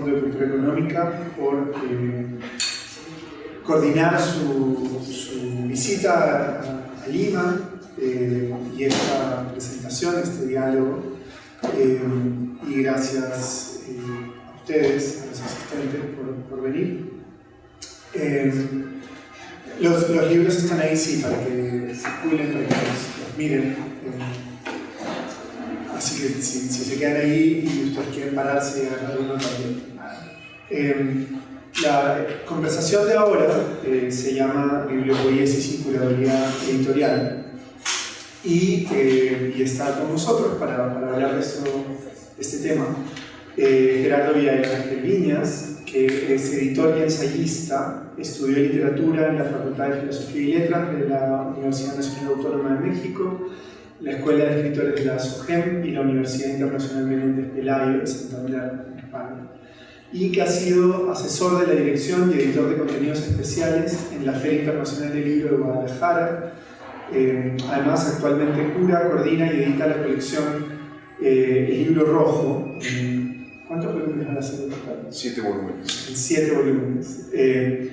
Fondo de Cultura Económica por coordinar su visita a Lima y esta presentación, este diálogo. Y gracias a ustedes, a los asistentes, por venir. Los libros están ahí, sí, para que circulen, para que los miren. Así que si se quedan ahí y ustedes quieren pararse y agarrar uno también. La conversación de ahora se llama Bibliopoiesis y Curaduría Editorial y está con nosotros para hablar de este tema Gerardo Villarreal Viñas, que es editor y ensayista, estudió literatura en la Facultad de Filosofía y Letras de la Universidad Nacional Autónoma de México, la Escuela de Escritores de la SOGEM y la Universidad Internacional Menéndez Pelayo de Santander, en España, y que ha sido asesor de la dirección y editor de contenidos especiales en la Feria Internacional del Libro de Guadalajara. Además, actualmente cura, coordina y edita la colección El Libro Rojo. ¿Cuántos volúmenes van a ser en total? 7 volúmenes. 7 volúmenes. El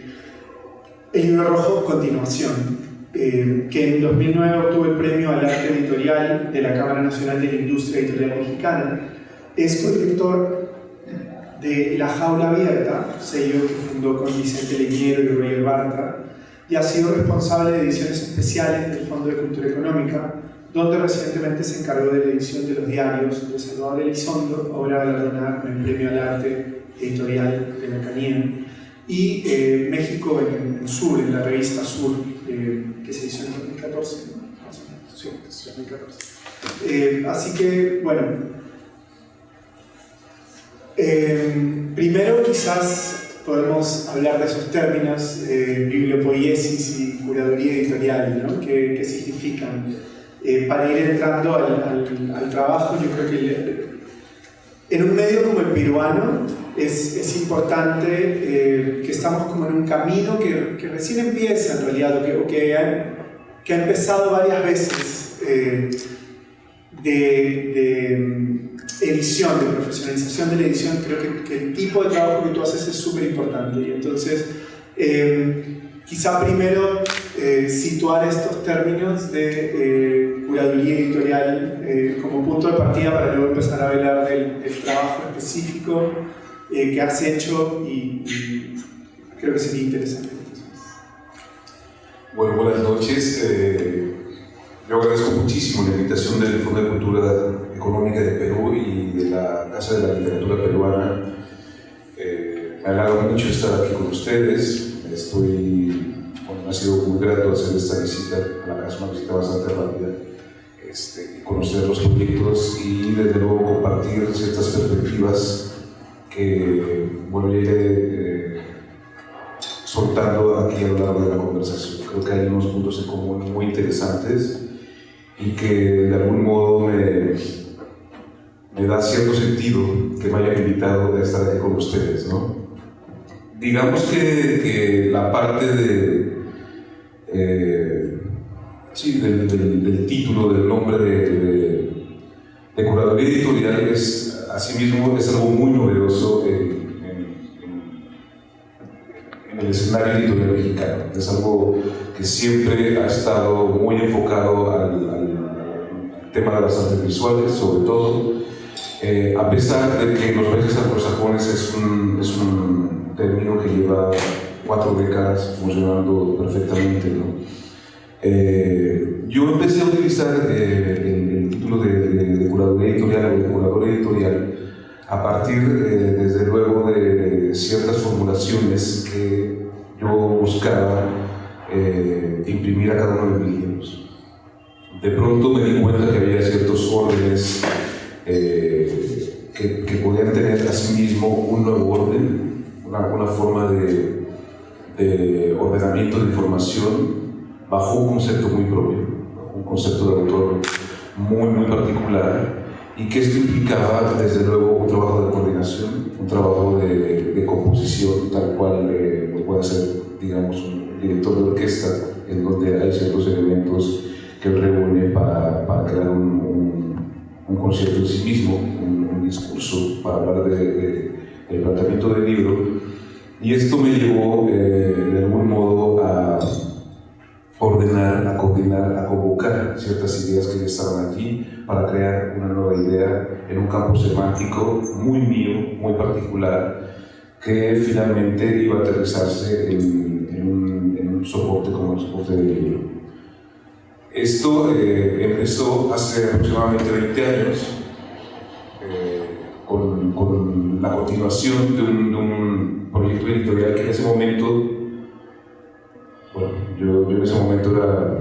Libro Rojo, Continuación. Que en 2009 obtuvo el premio al arte editorial de la Cámara Nacional de la Industria Editorial Mexicana. Es coeditor de La Jaula Abierta, sello que fundó con Vicente Leñero y Roger Bartra, y ha sido responsable de ediciones especiales del Fondo de Cultura Económica, donde recientemente se encargó de la edición de los diarios de Salvador Elizondo, obra galardonada con el Premio al Arte Editorial de Mecanía, y México en Sur, en la revista Sur, que se hizo en 2014, ¿no? Más o menos. Sí, 2014. Así que, bueno, primero quizás podemos hablar de esos términos, bibliopoiesis y curaduría editorial, ¿no? ¿Qué significan? Para ir entrando al trabajo, yo creo que en un medio como el peruano es importante que estamos como en un camino que recién empieza en realidad, o que ha empezado varias veces de edición, de profesionalización de la edición. Creo que el tipo de trabajo que tú haces es súper importante, y entonces quizá primero situar estos términos de curaduría editorial como punto de partida para luego empezar a hablar del trabajo específico que has hecho, y creo que sería interesante. Bueno, buenas noches. Yo agradezco muchísimo la invitación del Fondo de Cultura Económica de Perú y de la Casa de la Literatura Peruana. Me alegra mucho estar aquí con ustedes. Me ha sido muy grato hacer esta visita a la casa, una visita bastante rápida, conocer los proyectos y desde luego compartir ciertas perspectivas que bueno, iré soltando aquí a lo largo de la conversación. Creo que hay unos puntos en común muy interesantes y que de algún modo me da cierto sentido que me hayan invitado a estar aquí con ustedes, ¿no? Digamos que la parte del título, del nombre de curaduría editorial asimismo es algo muy novedoso en el escenario editorial mexicano. Es algo que siempre ha estado muy enfocado al tema de las artes visuales, sobre todo, a pesar de que en los países anglosajones es un término que lleva 4 décadas funcionando perfectamente, ¿no? Yo empecé a utilizar el título de curaduría editorial o de curador editorial a partir, desde luego, de ciertas formulaciones que yo buscaba imprimir a cada uno de mis libros. De pronto me di cuenta que había ciertos órdenes que podían tener a sí mismo un nuevo orden, una forma de ordenamiento de información bajo un concepto muy propio, un concepto de autor muy particular, y que esto implicaba desde luego un trabajo de coordinación, un trabajo de composición, tal cual lo puede hacer, digamos, un director de orquesta, en donde hay ciertos elementos que reúne para crear un concierto en sí mismo, un discurso, para hablar de el planteamiento del libro, y esto me llevó de algún modo a ordenar, a coordinar, a convocar ciertas ideas que ya estaban allí para crear una nueva idea en un campo semántico muy mío, muy particular, que finalmente iba a aterrizarse en un soporte como el soporte del libro. Esto empezó hace aproximadamente 20 años con la continuación de un proyecto editorial que en ese momento, bueno, yo en ese momento era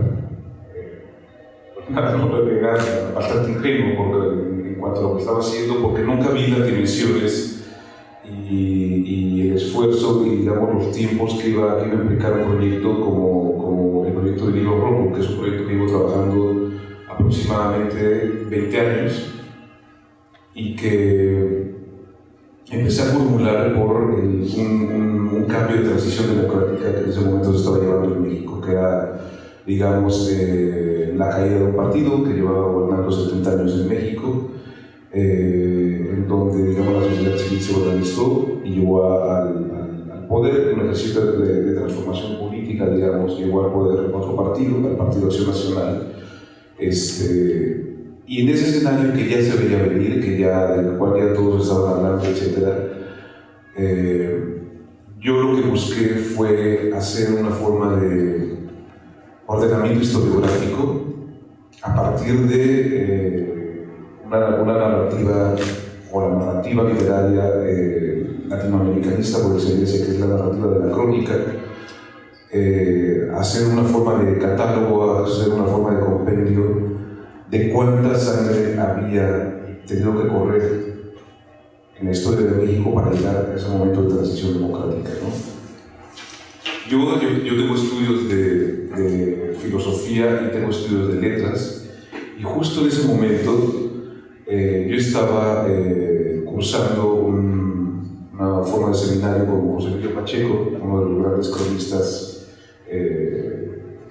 bastante ingenuo en cuanto a lo que estaba haciendo, porque nunca vi las dimensiones y el esfuerzo y, digamos, los tiempos que iba a implicar un proyecto como el proyecto de Libro Rojo, que es un proyecto que llevo trabajando aproximadamente 20 años y que empecé a formular por un cambio de transición democrática que en ese momento se estaba llevando en México, que era, digamos, la caída de un partido que llevaba gobernando 70 años en México, en donde, digamos, la sociedad civil se organizó y llevó al poder un ejercicio de transformación política, digamos, llevó al poder otro partido, al Partido Acción Nacional. Y en ese escenario que ya se veía venir, del cual ya todos estaban hablando, etc., yo lo que busqué fue hacer una forma de ordenamiento historiográfico a partir de una narrativa, o la narrativa literaria latinoamericanista, por excelencia, que es la narrativa de la crónica, hacer una forma de catálogo, hacer una forma de compendio de cuánta sangre había tenido que correr en la historia de México para llegar a ese momento de transición democrática, ¿no? Yo tengo estudios de filosofía y tengo estudios de letras, y justo en ese momento yo estaba cursando una forma de seminario con José Emilio Pacheco, uno de los grandes cronistas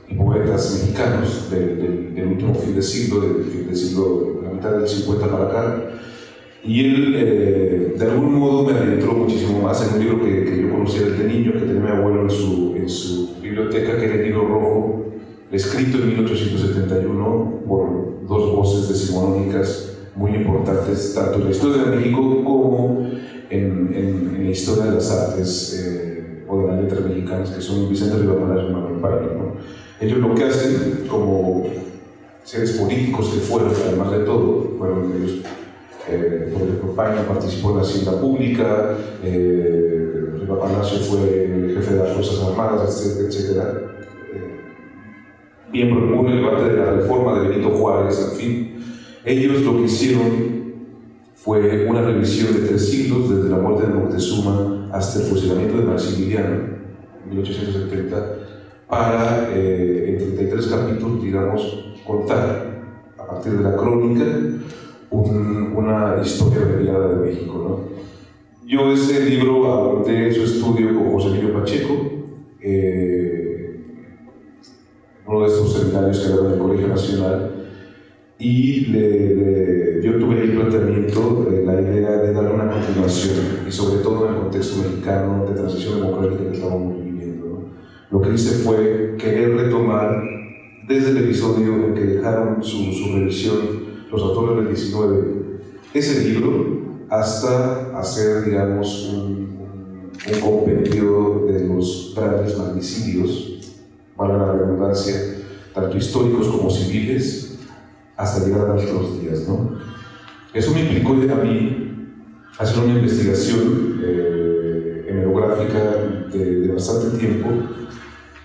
y poetas mexicanos del último fin de siglo, de la mitad del 50 para acá, y él de algún modo me adentró muchísimo más en un libro que yo conocía desde niño, que tenía mi abuelo en su biblioteca, que era el Libro Rojo, escrito en 1871 por dos voces decimonónicas muy importantes, tanto en la historia de México como en la historia de las artes o de las letras mexicanas, que son Vicente Rivadeneira y Manuel Paine, ¿no? Ellos lo que hacen, como seres políticos que fueron, además de todo, fueron ellos, por ejemplo, Paine participó en la Hacienda Pública, Riva Palacio fue jefe de las Fuerzas Armadas, etc. Miembro muy relevante de la reforma de Benito Juárez, en fin. Ellos lo que hicieron fue una revisión de 3 siglos, desde la muerte de Moctezuma hasta el fusilamiento de Maximiliano en 1870, para en 33 capítulos, digamos, contar a partir de la crónica una historia abreviada de México, ¿no? Yo ese libro abordé su estudio con José Emilio Pacheco, uno de estos seminarios que era del Colegio Nacional, y yo tuve el planteamiento, la idea de darle una continuación, y sobre todo en el contexto mexicano de transición democrática que estábamos viviendo, ¿no? Lo que hice fue querer retomar desde el episodio en que dejaron su revisión los autores del 19 ese libro, hasta hacer, digamos, un compendio de los grandes magnicidios, valga la redundancia, tanto históricos como civiles, hasta llegar a nuestros días, ¿no? Eso me implicó a mí hacer una investigación hemerográfica de bastante tiempo,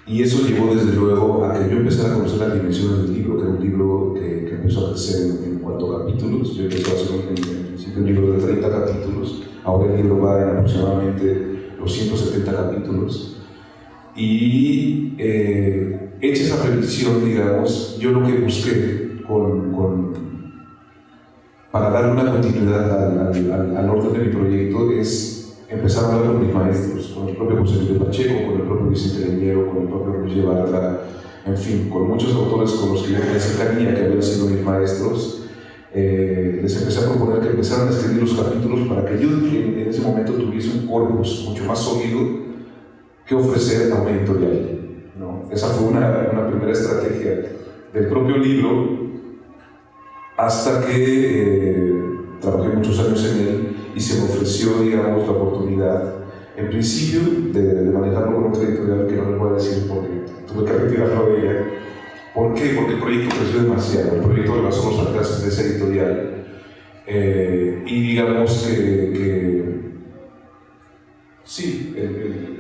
y eso llevó desde luego a que yo empezara a conocer las dimensiones del libro, que era un libro que empezó a crecer en cuanto a capítulos. Yo empecé a hacer un libro de 30 capítulos, ahora el libro va en aproximadamente los 170 capítulos, y hecha esa revisión, digamos, yo lo que busqué para dar una continuidad al orden de mi proyecto es empezar a hablar con mis maestros, con el propio José Emilio Pacheco, con el propio Vicente Leñero, con el propio Roger Bartra, en fin, con muchos autores con los que yo tenía cercanía, que habían sido mis maestros, les empecé a proponer que empezaran a escribir los capítulos para que yo en ese momento tuviese un corpus mucho más sólido que ofrecer a una editorial, ¿no? Esa fue una primera estrategia del propio libro, hasta que trabajé muchos años en él y se me ofreció, digamos, la oportunidad, en principio, de manejarlo con otra editorial que no les voy a decir porque tuve que retirarlo de ella. ¿Por qué? Porque el proyecto creció demasiado, el proyecto de las otras clases de esa editorial, y digamos que sí,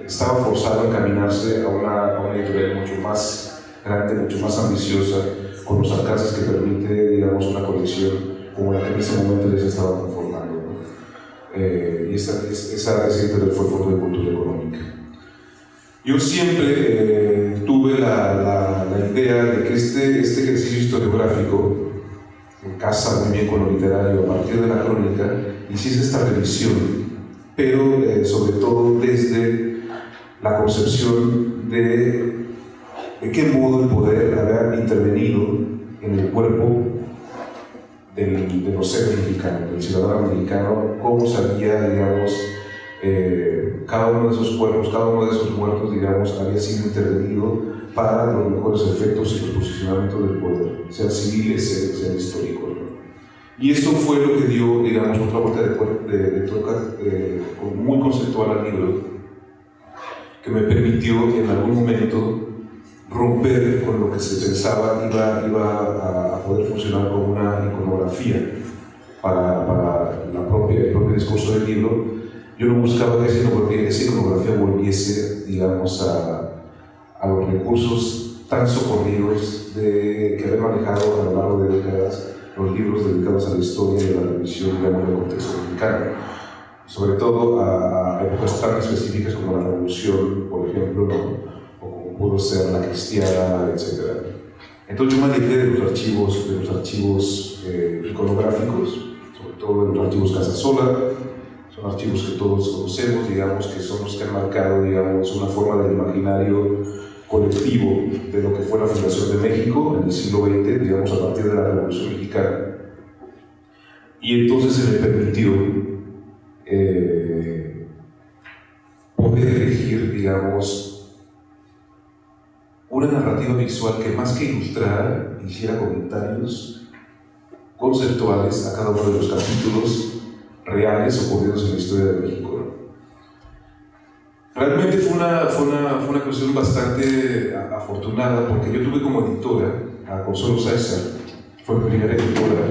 estaba forzado a encaminarse a una editorial mucho más grande, mucho más ambiciosa, con los alcances que permite, digamos, una colección como la que en ese momento ya se estaba conformando, ¿no? Y esa editorial fue el Fondo de Cultura Económica. Yo siempre tuve la idea de que este ejercicio historiográfico, que casa muy bien con lo literario a partir de la crónica, hiciese esta revisión, pero sobre todo desde la concepción de qué modo el poder había intervenido en el cuerpo de los seres mexicanos, del ciudadano mexicano, cómo sabía, digamos, cada uno de esos cuerpos, cada uno de esos muertos, digamos, había sido intervenido para los mejores efectos y los posicionamientos del poder, sean civiles, sean históricos, ¿no? Y esto fue lo que dio, digamos, otra vuelta de tuerca muy conceptual al libro, que me permitió en algún momento romper con lo que se pensaba iba a poder funcionar como una iconografía para el propio discurso del libro. Yo no buscaba que esa iconografía volviese, digamos, a los recursos tan socorridos que habían manejado a lo largo de décadas los libros dedicados a la historia y a la revisión, digamos, del contexto mexicano, sobre todo a épocas tan específicas como la Revolución, por ejemplo, ¿no? O como pudo ser la cristiana, etc. Entonces yo me alejé de los archivos iconográficos, sobre todo de los archivos Casasola. Son archivos que todos conocemos, digamos, que son los que han marcado, digamos, una forma del imaginario colectivo de lo que fue la fundación de México en el siglo XX, digamos, a partir de la Revolución Mexicana. Y entonces se me permitió poder elegir, digamos, una narrativa visual que más que ilustrar, hiciera comentarios conceptuales a cada uno de los capítulos reales ocurridos en la historia de México, ¿no? Realmente fue una cuestión bastante afortunada, porque yo tuve como editora a Consuelo César, fue mi primera editora,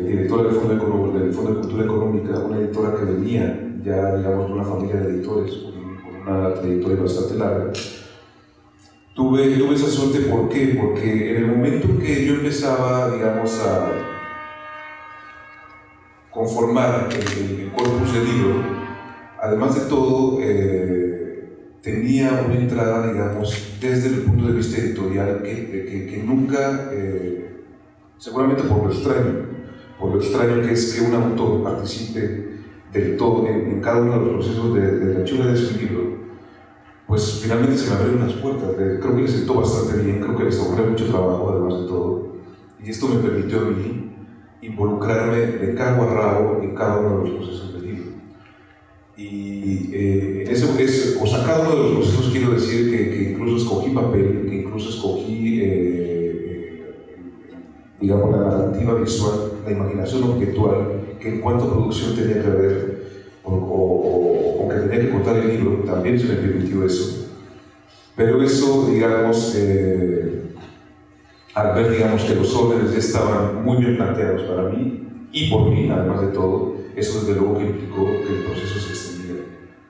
directora del Fondo de Cultura Económica, una editora que venía ya, digamos, de una familia de editores con una trayectoria bastante larga. Tuve esa suerte, ¿por qué? Porque en el momento que yo empezaba, digamos, a conformar el corpus del libro, además de todo, tenía una entrada, digamos, desde el punto de vista editorial que nunca, seguramente por lo extraño que es que un autor participe del todo en cada uno de los procesos de la hechura de su libro, pues finalmente se me abrieron las puertas. Creo que les sentó bastante bien, creo que les ahorré mucho trabajo además de todo, y esto me permitió a mí involucrarme de cabo a rabo en cada uno de los procesos del libro. Y cada uno de los procesos quiero decir que incluso escogí papel, que incluso escogí, digamos, la narrativa visual, la imaginación objetual, que en cuanto a producción tenía que haber, o que tenía que contar el libro, también se me permitió eso. Pero eso, digamos, al ver, digamos, que los órdenes ya estaban muy bien planteados para mí y por mí, además de todo, eso desde luego que implicó que el proceso se extendiera,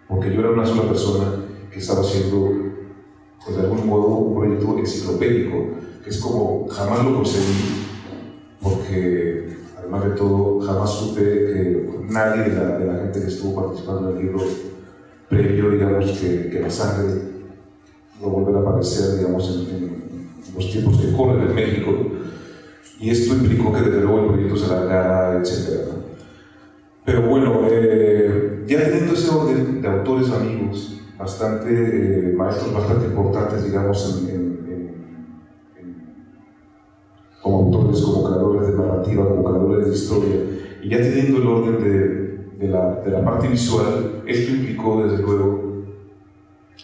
porque yo era una sola persona que estaba haciendo, pues, de algún modo, un proyecto enciclopédico, que es como jamás lo conseguí, porque además de todo jamás supe que nadie de la gente que estuvo participando en el libro previó, digamos, que la sangre no volviera a aparecer, digamos, en los tiempos que corren en México, y esto implicó que desde luego el proyecto se alargara, etc. Pero bueno, ya teniendo ese orden de autores amigos, maestros bastante importantes, digamos, como autores autores, como creadores de narrativa, como creadores de historia, y ya teniendo el orden de la parte visual, esto implicó desde luego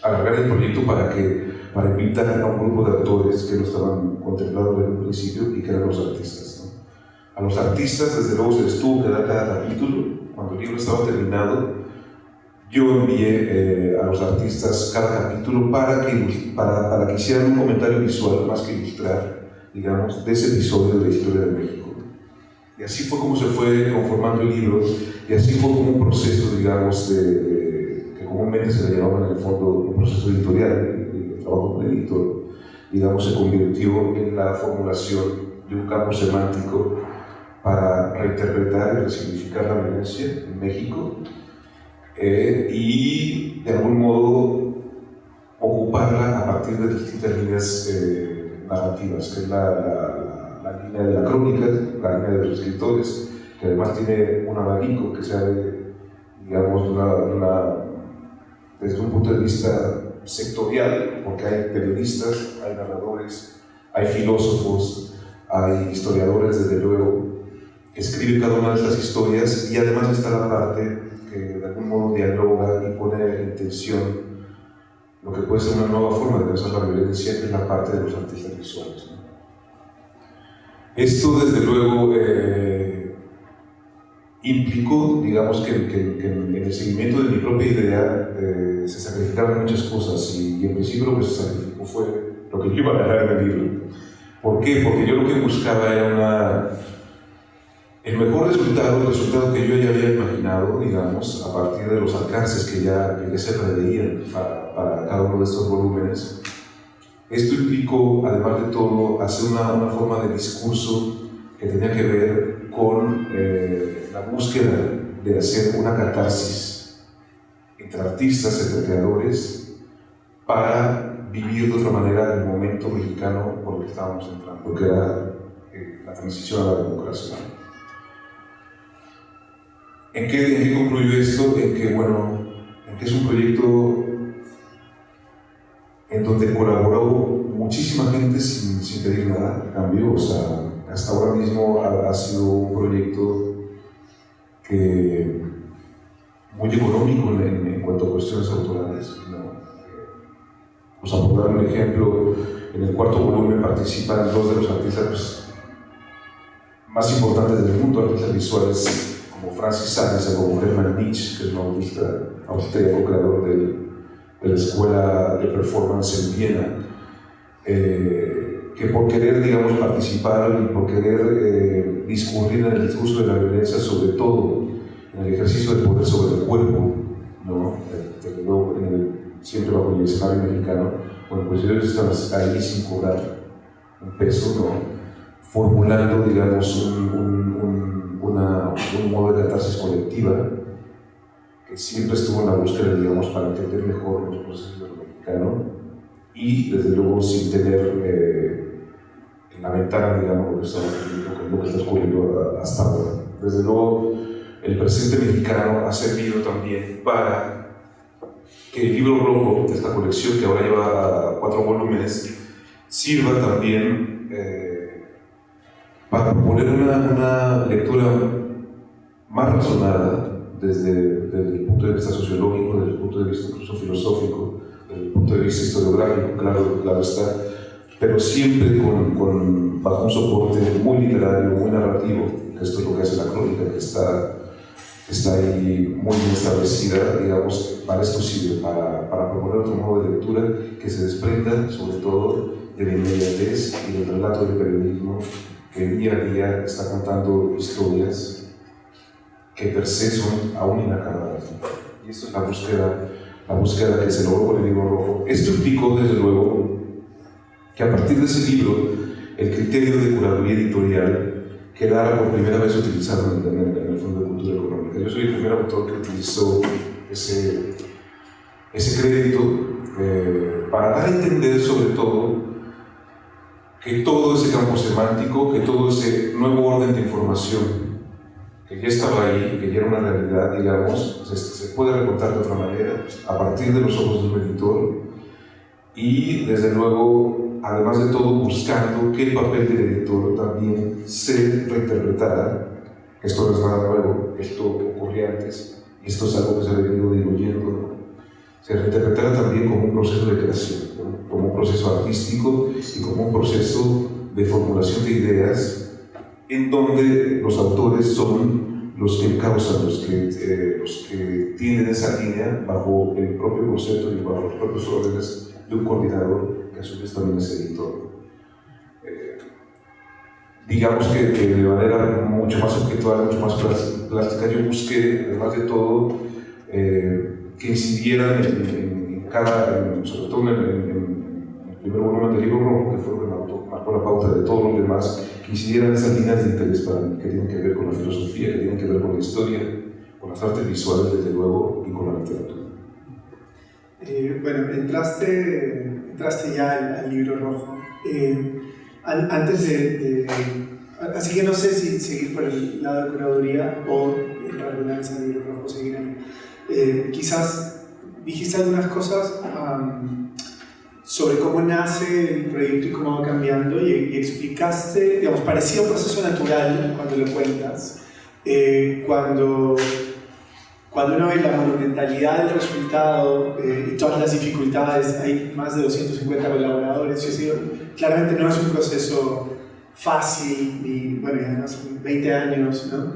alargar el proyecto para invitar a un grupo de autores que no estaban contemplados desde un principio y que eran los artistas, ¿no? A los artistas desde luego se les tuvo que dar cada capítulo. Cuando el libro estaba terminado, yo envié a los artistas cada capítulo para que hicieran un comentario visual más que ilustrar, digamos, de ese episodio de la historia de México. Y así fue como se fue conformando el libro, y así fue como un proceso, digamos, que comúnmente se le llamaba en el fondo un proceso editorial, el trabajo con el editor, digamos, se convirtió en la formulación de un campo semántico para reinterpretar y resignificar la violencia en México, y de algún modo ocuparla a partir de distintas líneas narrativas, que es la línea de la crónica, la línea de los escritores, que además tiene un abanico que se abre, digamos, desde un punto de vista sectorial, porque hay periodistas, hay narradores, hay filósofos, hay historiadores, desde luego, que escriben cada una de estas historias, y además está la parte que de algún modo dialoga y pone en tensión lo que puede ser una nueva forma de pensar la violencia, que es la parte de los artistas visuales, ¿no? Esto, desde luego, implicó, digamos, que en el seguimiento de mi propia idea se sacrificaron muchas cosas, y en principio lo que se sacrificó fue lo que yo iba a narrar en el libro. ¿Por qué? Porque yo lo que buscaba era el mejor resultado, el resultado que yo ya había imaginado, digamos, a partir de los alcances que ya se preveían para cada uno de estos volúmenes. Esto implicó, además de todo, hacer una forma de discurso que tenía que ver con la búsqueda de hacer una catarsis entre artistas, entre creadores, para vivir de otra manera el momento mexicano por el que estábamos entrando, que era la transición a la democracia. ¿En qué concluyó esto? En que es un proyecto en donde colaboró muchísima gente sin pedir nada a cambio. O sea, hasta ahora mismo ha sido un proyecto muy económico en cuanto a cuestiones autorales, ¿no? O sea, por dar un ejemplo, en el cuarto volumen participan dos de los artistas más importantes del mundo, artistas visuales, como Francis Sáenz o como Hermann Nitsch, que es un artista austríaco, creador de la escuela de performance en Viena, que por querer, digamos, participar y por querer discurrir en el discurso de la violencia, sobre todo en el ejercicio del poder sobre el cuerpo, ¿no? Desde luego, siempre bajo el escenario mexicano, bueno, pues ellos están ahí sin cobrar un peso, ¿no? Formulando, digamos, un modo de catarsis colectiva que siempre estuvo en la búsqueda, digamos, para entender mejor los procesos de lo mexicano, y desde luego sin tener en la ventana, digamos, lo que está ocurriendo hasta ahora. Desde luego, el presente mexicano ha servido también para que el libro rojo de esta colección, que ahora lleva 4 volúmenes, sirva también para proponer una lectura más razonada desde el punto de vista sociológico, desde el punto de vista incluso filosófico, desde el punto de vista historiográfico, claro está, pero siempre bajo un soporte muy literario, muy narrativo, que esto es lo que hace la crónica, que está ahí muy bien establecida, digamos. Para esto sirve, para proponer otro modo de lectura que se desprenda sobre todo de la inmediatez y del relato del periodismo, que día a día está contando historias que per se son aún inacabadas. Y esto es la búsqueda que se logró con el libro rojo. Esto implicó, desde luego, que a partir de ese libro, el criterio de curaduría editorial quedara por primera vez utilizado en el Fondo de Cultura Económica. Yo soy el primer autor que utilizó ese crédito para dar a entender, sobre todo, que todo ese campo semántico, que todo ese nuevo orden de información que ya estaba ahí, que ya era una realidad, digamos, se puede recontar de otra manera, a partir de los ojos de un editor, y desde luego además de todo, buscando que el papel del editor también se reinterpretara. Esto no es nada nuevo, esto ocurría antes, y esto es algo que se ha venido diluyendo, ¿no? Se reinterpretara también como un proceso de creación, ¿no? Como un proceso artístico y como un proceso de formulación de ideas en donde los autores son los que causan, los que tienen esa línea bajo el propio concepto y bajo los propios órdenes de un coordinador que a su vez también es editor. Digamos que de manera mucho más objetual, mucho más plástica, yo busqué, además de todo, que incidieran sobre todo en el primer volumen del libro rojo, que fue lo que marcó la pauta de todos los demás, que incidieran esas líneas de interés para mí, que tienen que ver con la filosofía, que tienen que ver con la historia, con las artes visuales, desde luego, y con la literatura. Bueno, entraste ya al libro rojo. Antes así que no sé si seguir por el lado de curaduría o alguna vez al libro rojo seguir ahí. Quizás dijiste algunas cosas sobre cómo nace el proyecto y cómo va cambiando y explicaste, digamos, parecía un proceso natural cuando lo cuentas, cuando uno ve la monumentalidad del resultado y todas las dificultades, hay más de 250 colaboradores, yo digo, claramente no es un proceso fácil y bueno, además 20 años, ¿no?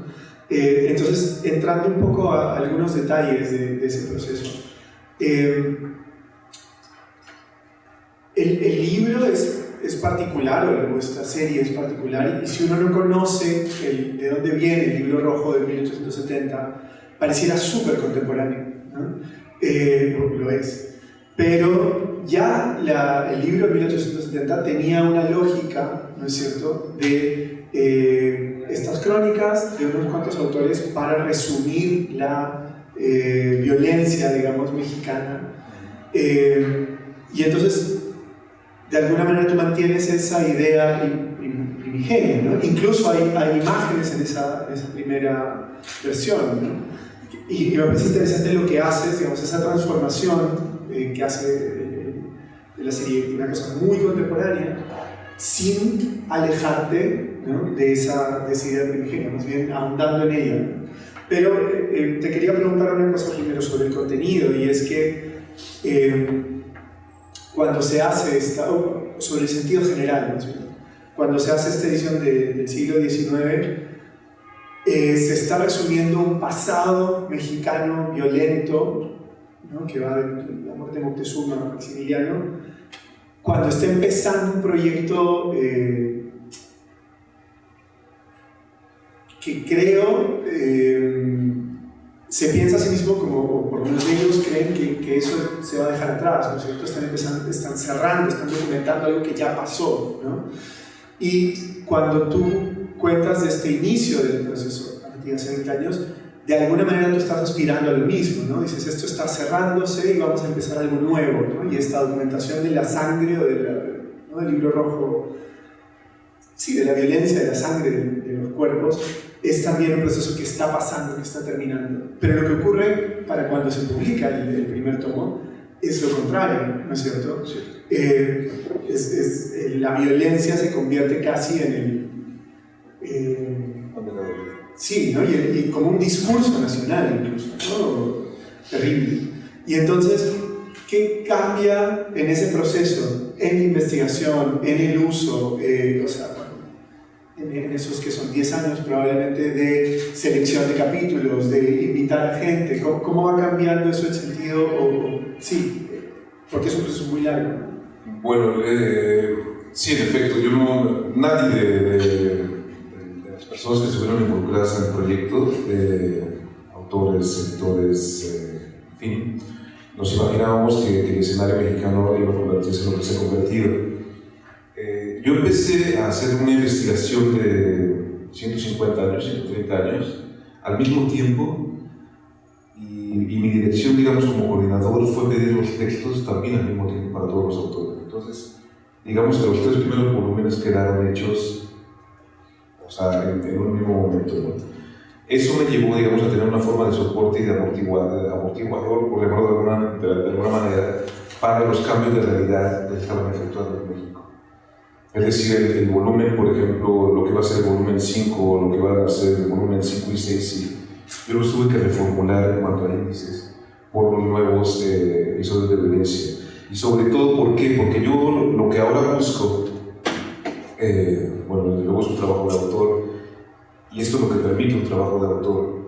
Entonces, entrando un poco a algunos detalles de ese proceso. El libro es particular, o esta serie es particular, y si uno no conoce de dónde viene el libro rojo de 1870, pareciera súper contemporáneo, ¿no? Lo es. Pero ya el libro de 1870 tenía una lógica, ¿no es cierto?, de estas crónicas de unos cuantos autores para resumir la violencia, digamos, mexicana. Y entonces, de alguna manera tú mantienes esa idea primigenia, ¿no? Incluso hay imágenes en esa primera versión, ¿no? Y me parece interesante lo que haces, digamos, esa transformación que hace de la serie, una cosa muy contemporánea, sin alejarte, ¿no?, de esa idea primigenia, más bien ahondando en ella, ¿no? Pero te quería preguntar una cosa primero sobre el contenido, y es que cuando se hace sobre el sentido general, más bien, cuando se hace esta edición del siglo XIX, se está resumiendo un pasado mexicano violento, ¿no?, que va de la muerte de Moctezuma a Maximiliano, cuando está empezando un proyecto que creo se piensa a sí mismo como, o por lo menos ellos creen que eso se va a dejar atrás, ¿no es cierto? Están cerrando, están documentando algo que ya pasó, ¿no? Y cuando tú cuentas de este inicio del proceso, a partir de hace 20 años, de alguna manera tú estás aspirando a lo mismo, ¿no? Dices, esto está cerrándose y vamos a empezar algo nuevo, ¿no? Y esta documentación de la sangre o del libro rojo, sí, de la violencia, de la sangre, de los cuerpos, es también un proceso que está pasando, que está terminando. Pero lo que ocurre para cuando se publica el primer tomo es lo contrario, ¿no es cierto? Sí. La violencia se convierte casi en el... sí, ¿no? Y como un discurso nacional incluso, ¿no? Terrible. Y entonces, ¿qué cambia en ese proceso, en investigación, en el uso, o sea, en esos que son 10 años probablemente de selección de capítulos, de invitar a gente? ¿Cómo va cambiando eso el sentido? Sí, porque es un proceso muy largo. Bueno, sí, en efecto, nadie de las personas que estuvieron involucradas en el proyecto, autores, editores, en fin, nos imaginábamos que el escenario mexicano iba a convertirse en lo que se ha convertido. Yo empecé a hacer una investigación de 150 años, 130 años, al mismo tiempo, y mi dirección, digamos, como coordinador fue pedir los textos también al mismo tiempo para todos los autores. Entonces, digamos que los 3 primeros volúmenes quedaron hechos, o sea, en un mismo momento, ¿no? Eso me llevó, digamos, a tener una forma de soporte y de amortiguador, por llamarlo de alguna manera, para los cambios de realidad que estaban efectuando en México. Es decir, el volumen, por ejemplo, lo que va a ser el volumen 5, lo que va a ser el volumen 5 y 6, yo los tuve que reformular en cuanto a índices por los nuevos episodios de violencia. Y sobre todo, ¿por qué? Porque yo lo que ahora busco, bueno, desde luego es un trabajo de autor, y esto es lo que permite un trabajo de autor,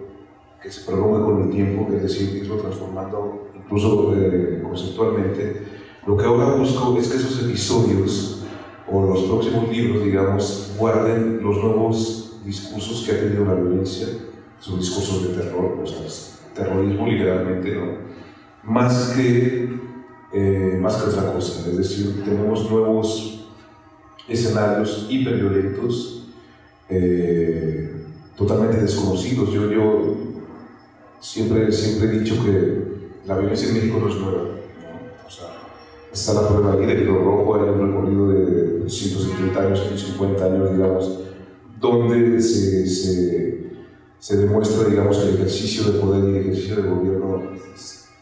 que se prolonga con el tiempo, es decir, irlo transformando incluso conceptualmente. Lo que ahora busco es que esos episodios o los próximos libros, digamos, guarden los nuevos discursos que ha tenido la violencia, son discursos de terror, o sea, terrorismo literalmente, ¿no? Más que otra cosa. Es decir, tenemos nuevos escenarios hiperviolentos, totalmente desconocidos. Yo siempre he dicho que la violencia en México no es nueva, ¿no? O sea, está la prueba ahí del hilo rojo, hay un recorrido de 170 años, 150 años, digamos, donde se demuestra, digamos, que el ejercicio de poder y el ejercicio de gobierno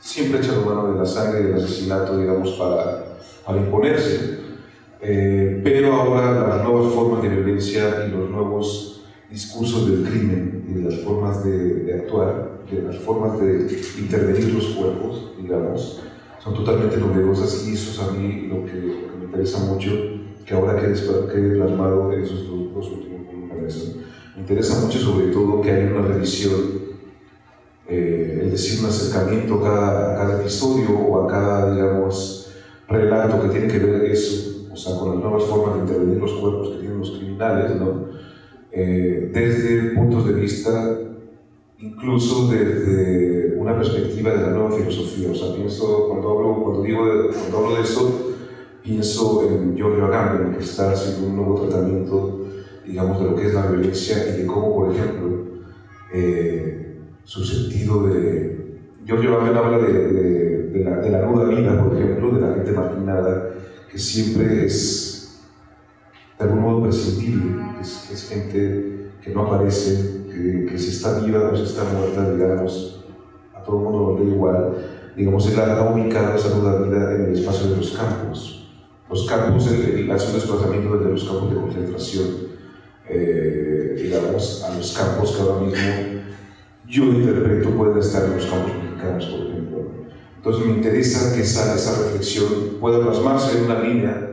siempre ha echado mano de la sangre y del asesinato, digamos, para imponerse. Pero ahora las nuevas formas de violencia y los nuevos discursos del crimen y de las formas de actuar, de las formas de intervenir los cuerpos, digamos, son totalmente novedosas, y eso es a mí lo que me interesa mucho, que ahora quede plasmado en esos dos últimos volúmenes. Me interesa mucho sobre todo que haya una revisión, es decir, un acercamiento a cada episodio o a cada, digamos, relato que tiene que ver eso, o sea, con las nuevas formas de intervenir los cuerpos que tienen los criminales, ¿no? Desde puntos de vista, incluso desde una perspectiva de la nueva filosofía. O sea, pienso, cuando hablo de eso, pienso en Giorgio Agamben, que está haciendo un nuevo tratamiento, digamos, de lo que es la violencia y de cómo, por ejemplo, su sentido de... Giorgio Agamben habla de la nuda vida, por ejemplo, de la gente marginada, que siempre es de algún modo prescindible, que es gente que no aparece, que si está viva o si está muerta, digamos, a todo el mundo lo ve igual. Digamos, él ha ubicado esa nuda vida en el espacio de los campos. Los campos, él hace un desplazamiento desde los campos de concentración, digamos, a los campos que ahora mismo yo interpreto pueden estar en los campos mexicanos, por ejemplo. Entonces me interesa que esa reflexión pueda plasmarse en una línea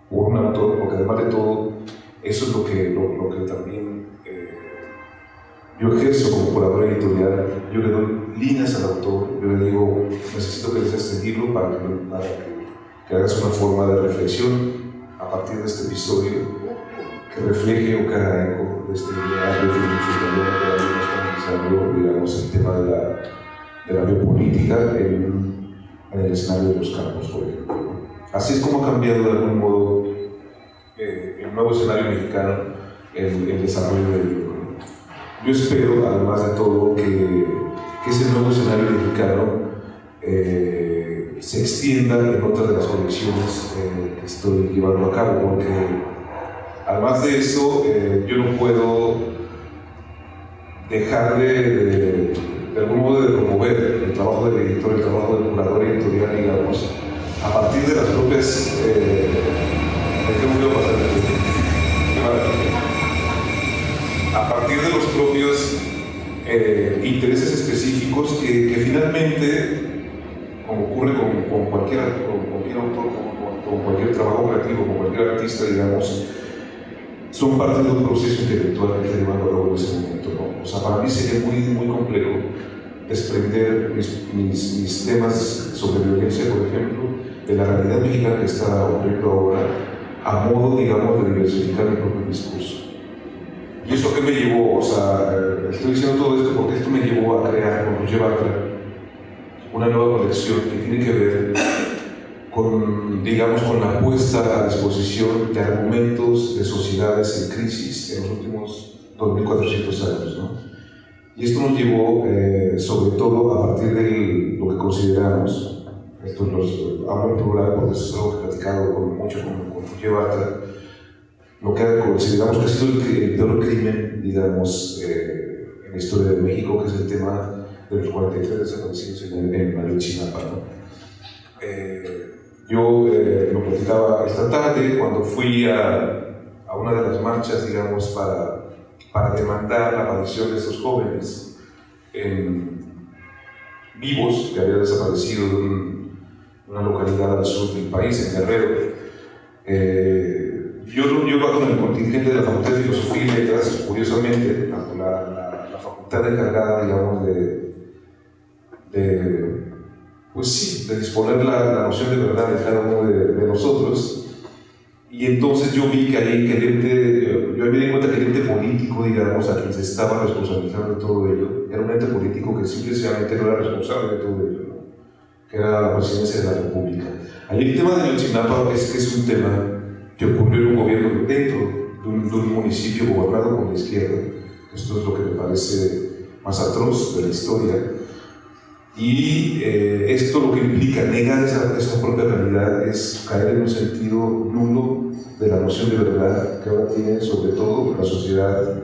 por un autor, porque además de todo, eso es lo que también yo ejerzo como curador editorial. Yo le doy líneas al autor, yo le digo, necesito que leas este libro para que hagas una forma de reflexión a partir de este episodio, que refleje o que haga eco de este ideal de filosofía que ahora mismo está analizando, digamos, el tema de la biopolítica en el escenario de los campos, por ejemplo. Así es como ha cambiado de algún modo el nuevo escenario mexicano, el desarrollo del libro. Yo espero, además de todo, que ese nuevo escenario mexicano se extienda en otras de las colecciones que estoy llevando a cabo, porque además de eso, yo no puedo dejar de algún modo de promover el trabajo del editor, el trabajo del curador editorial, digamos, a partir de las propias... a partir de los propios intereses específicos que finalmente, como ocurre con cualquier autor, con cualquier trabajo creativo, con cualquier artista, digamos, son parte de un proceso intelectual que está llevando a cabo en ese momento, ¿no? O sea, para mí sería muy complejo desprender mis temas sobre violencia, por ejemplo, de la realidad mexicana que está ocurriendo ahora, a modo, digamos, de diversificar mi propio discurso. ¿Y eso qué me llevó? O sea, estoy diciendo todo esto porque esto me llevó a crear con Roger Bartra una nueva colección que tiene que ver con, digamos, con la puesta a disposición de argumentos de sociedades en crisis en los últimos 2400 años, ¿no? Y esto nos llevó, sobre todo, a partir de lo que consideramos, esto hablo en plural porque eso es algo que he platicado mucho con Roger Bartra, lo que consideramos que ha sido el peor crimen, digamos, en la historia de México, que es el tema de los 43 desaparecidos en Ayotzinapa, ¿no? Yo lo platicaba esta tarde cuando fui a una de las marchas, digamos, para demandar la aparición de estos jóvenes vivos que habían desaparecido de una localidad al sur del país, en Guerrero. Yo bajo en el contingente de la Facultad de Filosofía y Letras, curiosamente, la facultad encargada, digamos, pues sí, de disponer la noción de verdad de cada uno de nosotros. Y entonces yo vi que ahí yo me di cuenta que el ente político, digamos, a quien se estaba responsabilizando de todo ello, era un ente político que simplemente no era responsable de todo ello, ¿no? Que era la presidencia de la República. Ahí el tema de Ayotzinapa es un tema que ocurrió en un gobierno dentro de un municipio gobernado por la izquierda. Esto es lo que me parece más atroz de la historia. Y esto lo que implica negar esa propia realidad es caer en un sentido nulo de la noción de verdad que ahora tiene sobre todo la sociedad,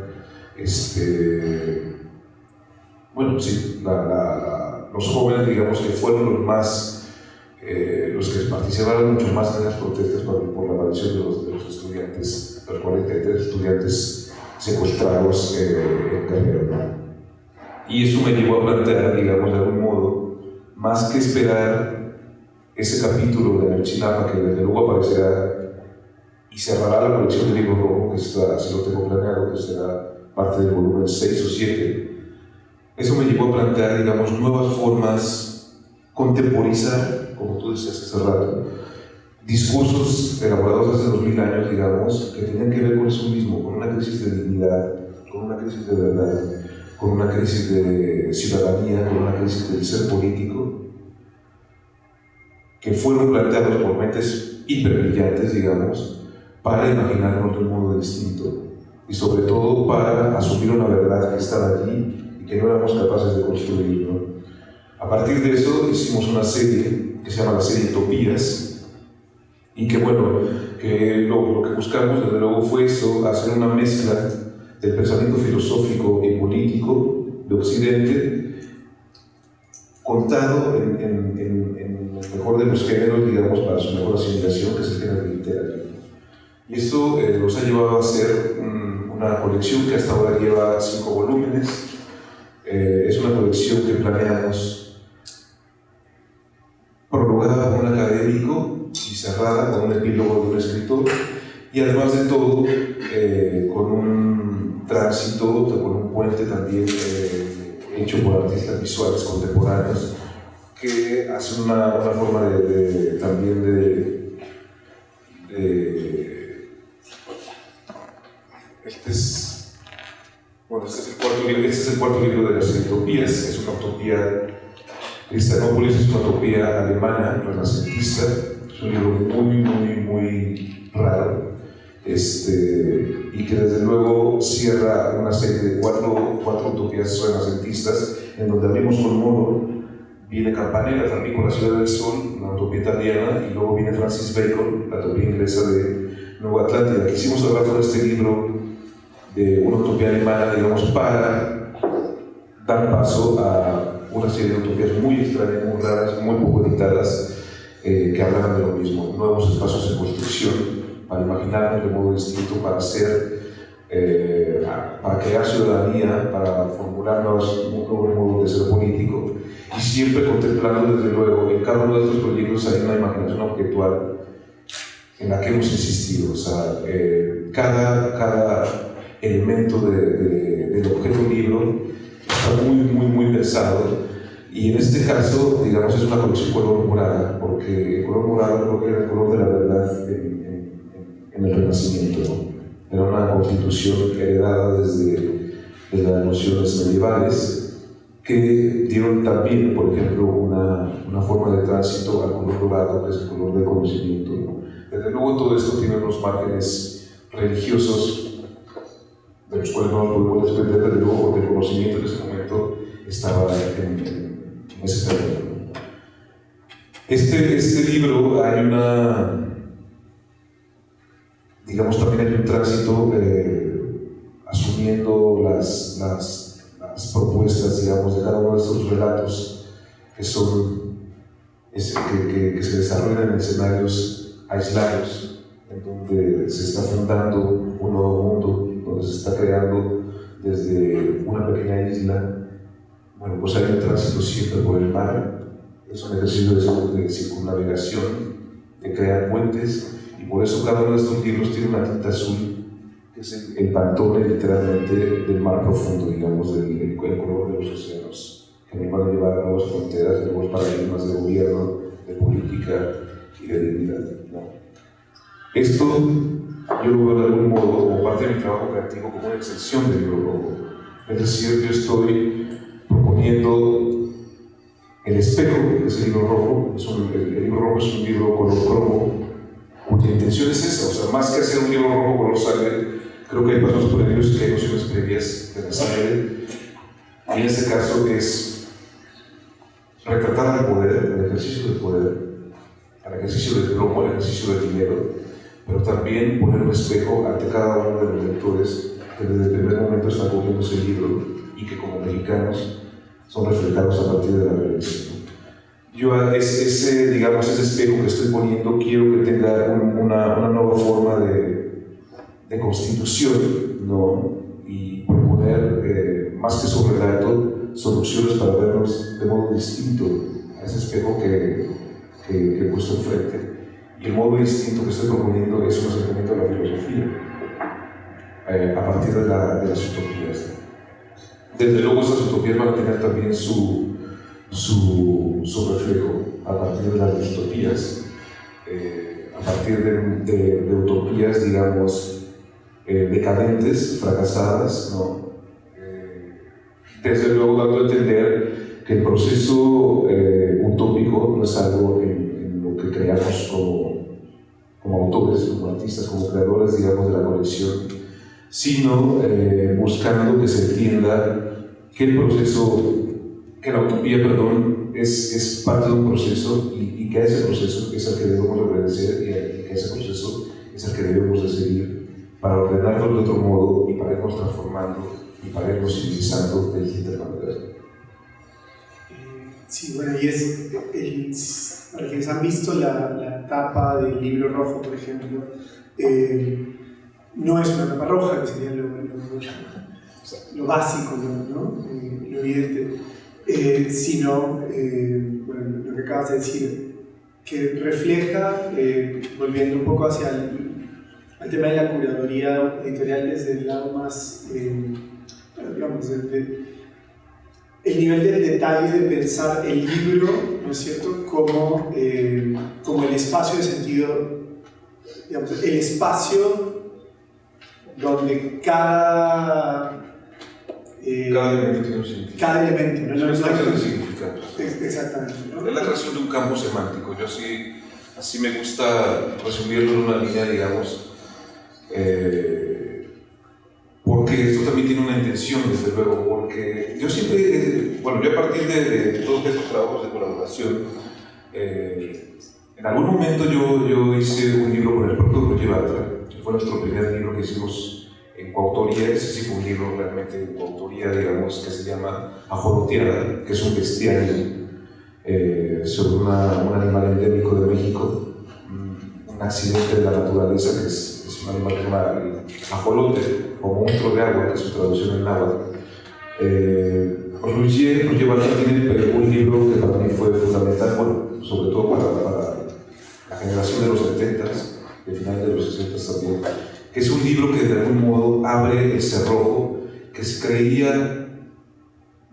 bueno, sí, los jóvenes, digamos, que fueron los que participaron mucho más en las protestas por la aparición de los estudiantes, los 43 estudiantes secuestrados en Guerrero. Y eso me llevó a plantear, digamos, de algún modo, más que esperar ese capítulo de Ayotzinapa, que desde luego aparecerá y cerrará la colección de libros rojo, que si lo tengo planeado, que será parte del volumen 6 o 7. Eso me llevó a plantear, digamos, nuevas formas, contemporizar, como tú decías hace rato, discursos elaborados hace 2000 años, digamos, que tenían que ver con eso mismo, con una crisis de dignidad, con una crisis de verdad, con una crisis de ciudadanía, con una crisis del ser político, que fueron planteados por mentes hiperbrillantes, digamos, para imaginarnos de un modo distinto y sobre todo para asumir una verdad que estaba allí y que no éramos capaces de construir, ¿no? A partir de eso hicimos una serie que se llama la serie Utopías y que bueno, que lo que buscamos desde luego fue eso, hacer una mezcla del pensamiento filosófico y político de Occidente contado en el mejor de los géneros, digamos, para su mejor asimilación, que es el género literario. Y esto nos ha llevado a hacer una colección que hasta ahora lleva 5 volúmenes. Es una colección que planeamos prologada por un académico y cerrada con un epílogo de un escritor, y además de todo con un tránsito, con un puente también hecho por artistas visuales contemporáneos que hacen una forma también este es el cuarto libro de las utopías. Es una utopía, Cristianópolis es una utopía alemana, renacentista. Es un libro muy raro, y que desde luego cierra una serie de cuatro utopías renacentistas, en donde abrimos con Moro, viene Campanella también con La ciudad del sol, una utopía italiana, y luego viene Francis Bacon, la utopía inglesa de Nueva Atlántida. Quisimos hablar con este libro de una utopía alemana, digamos, para dar paso a una serie de utopías muy extrañas, muy raras, muy poco editadas, que hablan de lo mismo, nuevos espacios de construcción para imaginarnos de modo distinto, para crear ciudadanía, para formular nuevos modos de ser político, y siempre contemplando desde luego en cada uno de estos proyectos hay una imaginación objetual en la que hemos insistido. O sea, cada elemento del objeto libro está muy pensado. Y en este caso, digamos, es una colección color morada, porque el color morado era el color de la verdad en el Renacimiento, ¿no? Era una constitución heredada desde las nociones medievales, que dieron también, por ejemplo, una forma de tránsito al color dorado, que es el color del conocimiento, ¿no? Desde luego todo esto tiene unos márgenes religiosos, de los cuales no nos podemos desprender, desde luego, porque el conocimiento en ese momento estaba en ese terreno. Este libro hay digamos, también hay un tránsito asumiendo las propuestas, digamos, de cada uno de estos relatos, que son que se desarrollan en escenarios aislados, en donde se está fundando un nuevo mundo, donde se está creando desde una pequeña isla. Bueno, pues hay un tránsito siempre por el mar, es un ejercicio de circunnavegación, de crear puentes, y por eso cada uno de estos libros tiene una tinta azul, que es el pantone literalmente del mar profundo, digamos, el color de los océanos, que nos van a llevar a nuevas fronteras, nuevos paradigmas de gobierno, de política y de dignidad, ¿no? Esto yo lo veo de algún modo como parte de mi trabajo creativo, como una extensión del libro rojo. Es decir, yo estoy proponiendo el espejo, que es el libro rojo. El libro rojo es un libro color cromo, cuya intención es esa, o sea, más que hacer un libro rojo color sangre, creo que hay pasos previos, que hay nociones previas de la sangre, y en este caso es retratar al poder, al ejercicio del poder, al ejercicio del plomo, al ejercicio del dinero, pero también poner un espejo ante cada uno de los lectores que desde el primer momento están cogiendo ese libro y que como mexicanos son reflejados a partir de la violencia. Yo ese espejo que estoy poniendo quiero que tenga una nueva forma de constitución, ¿no? Y proponer, más que su relato, soluciones para vernos de modo distinto a ese espejo que he puesto enfrente. Y el modo distinto que estoy proponiendo es un acercamiento a la filosofía, a partir de las utopías. Desde luego estas utopías van a tener también su reflejo a partir de las distopías, a partir de utopías, digamos, decadentes, fracasadas, ¿no? Desde luego dando a entender que el proceso utópico no es algo en lo que creamos como autores, como artistas, como creadores, digamos, de la colección, sino buscando que se entienda que la utopía, es parte de un proceso y que ese proceso es el que debemos obedecer y que ese proceso es el que debemos de seguir para ordenarlo de otro modo y para irnos transformando y para irnos civilizando de distintas maneras. Sí, bueno, y para quienes han visto la tapa del libro rojo, por ejemplo, no es una tapa roja, que sería lo básico, ¿no? Lo evidente, sino bueno, lo que acabas de decir, que refleja, volviendo un poco hacia el tema de la curaduría editorial desde el lado más, digamos, el nivel del detalle de pensar el libro, ¿no es cierto?, como el espacio de sentido, digamos, el espacio donde cada elemento tiene un significado. Cada elemento, ¿no? Es una extracción de significados. Exactamente, ¿no? Es la creación de un campo semántico. Yo así me gusta resumirlo en una línea, digamos, porque esto también tiene una intención, desde luego, porque yo siempre, yo a partir de todos estos trabajos de colaboración, en algún momento yo hice un libro con el propio Roger Bartra, que fue nuestro primer libro que hicimos en coautoría. Ese sí fue un libro realmente en coautoría, digamos, que se llama Ajoloteada, que es un bestiario sobre un animal endémico de México, un accidente de la naturaleza, que es un animal que se llama el ajolote, o monstruo de agua, que es su traducción en náhuatl. Roger Bartra tiene un libro que para mí fue fundamental, bueno, sobre todo para la generación de los 70s, de finales de los 60s también, que es un libro que de algún modo abre el cerrojo que se creía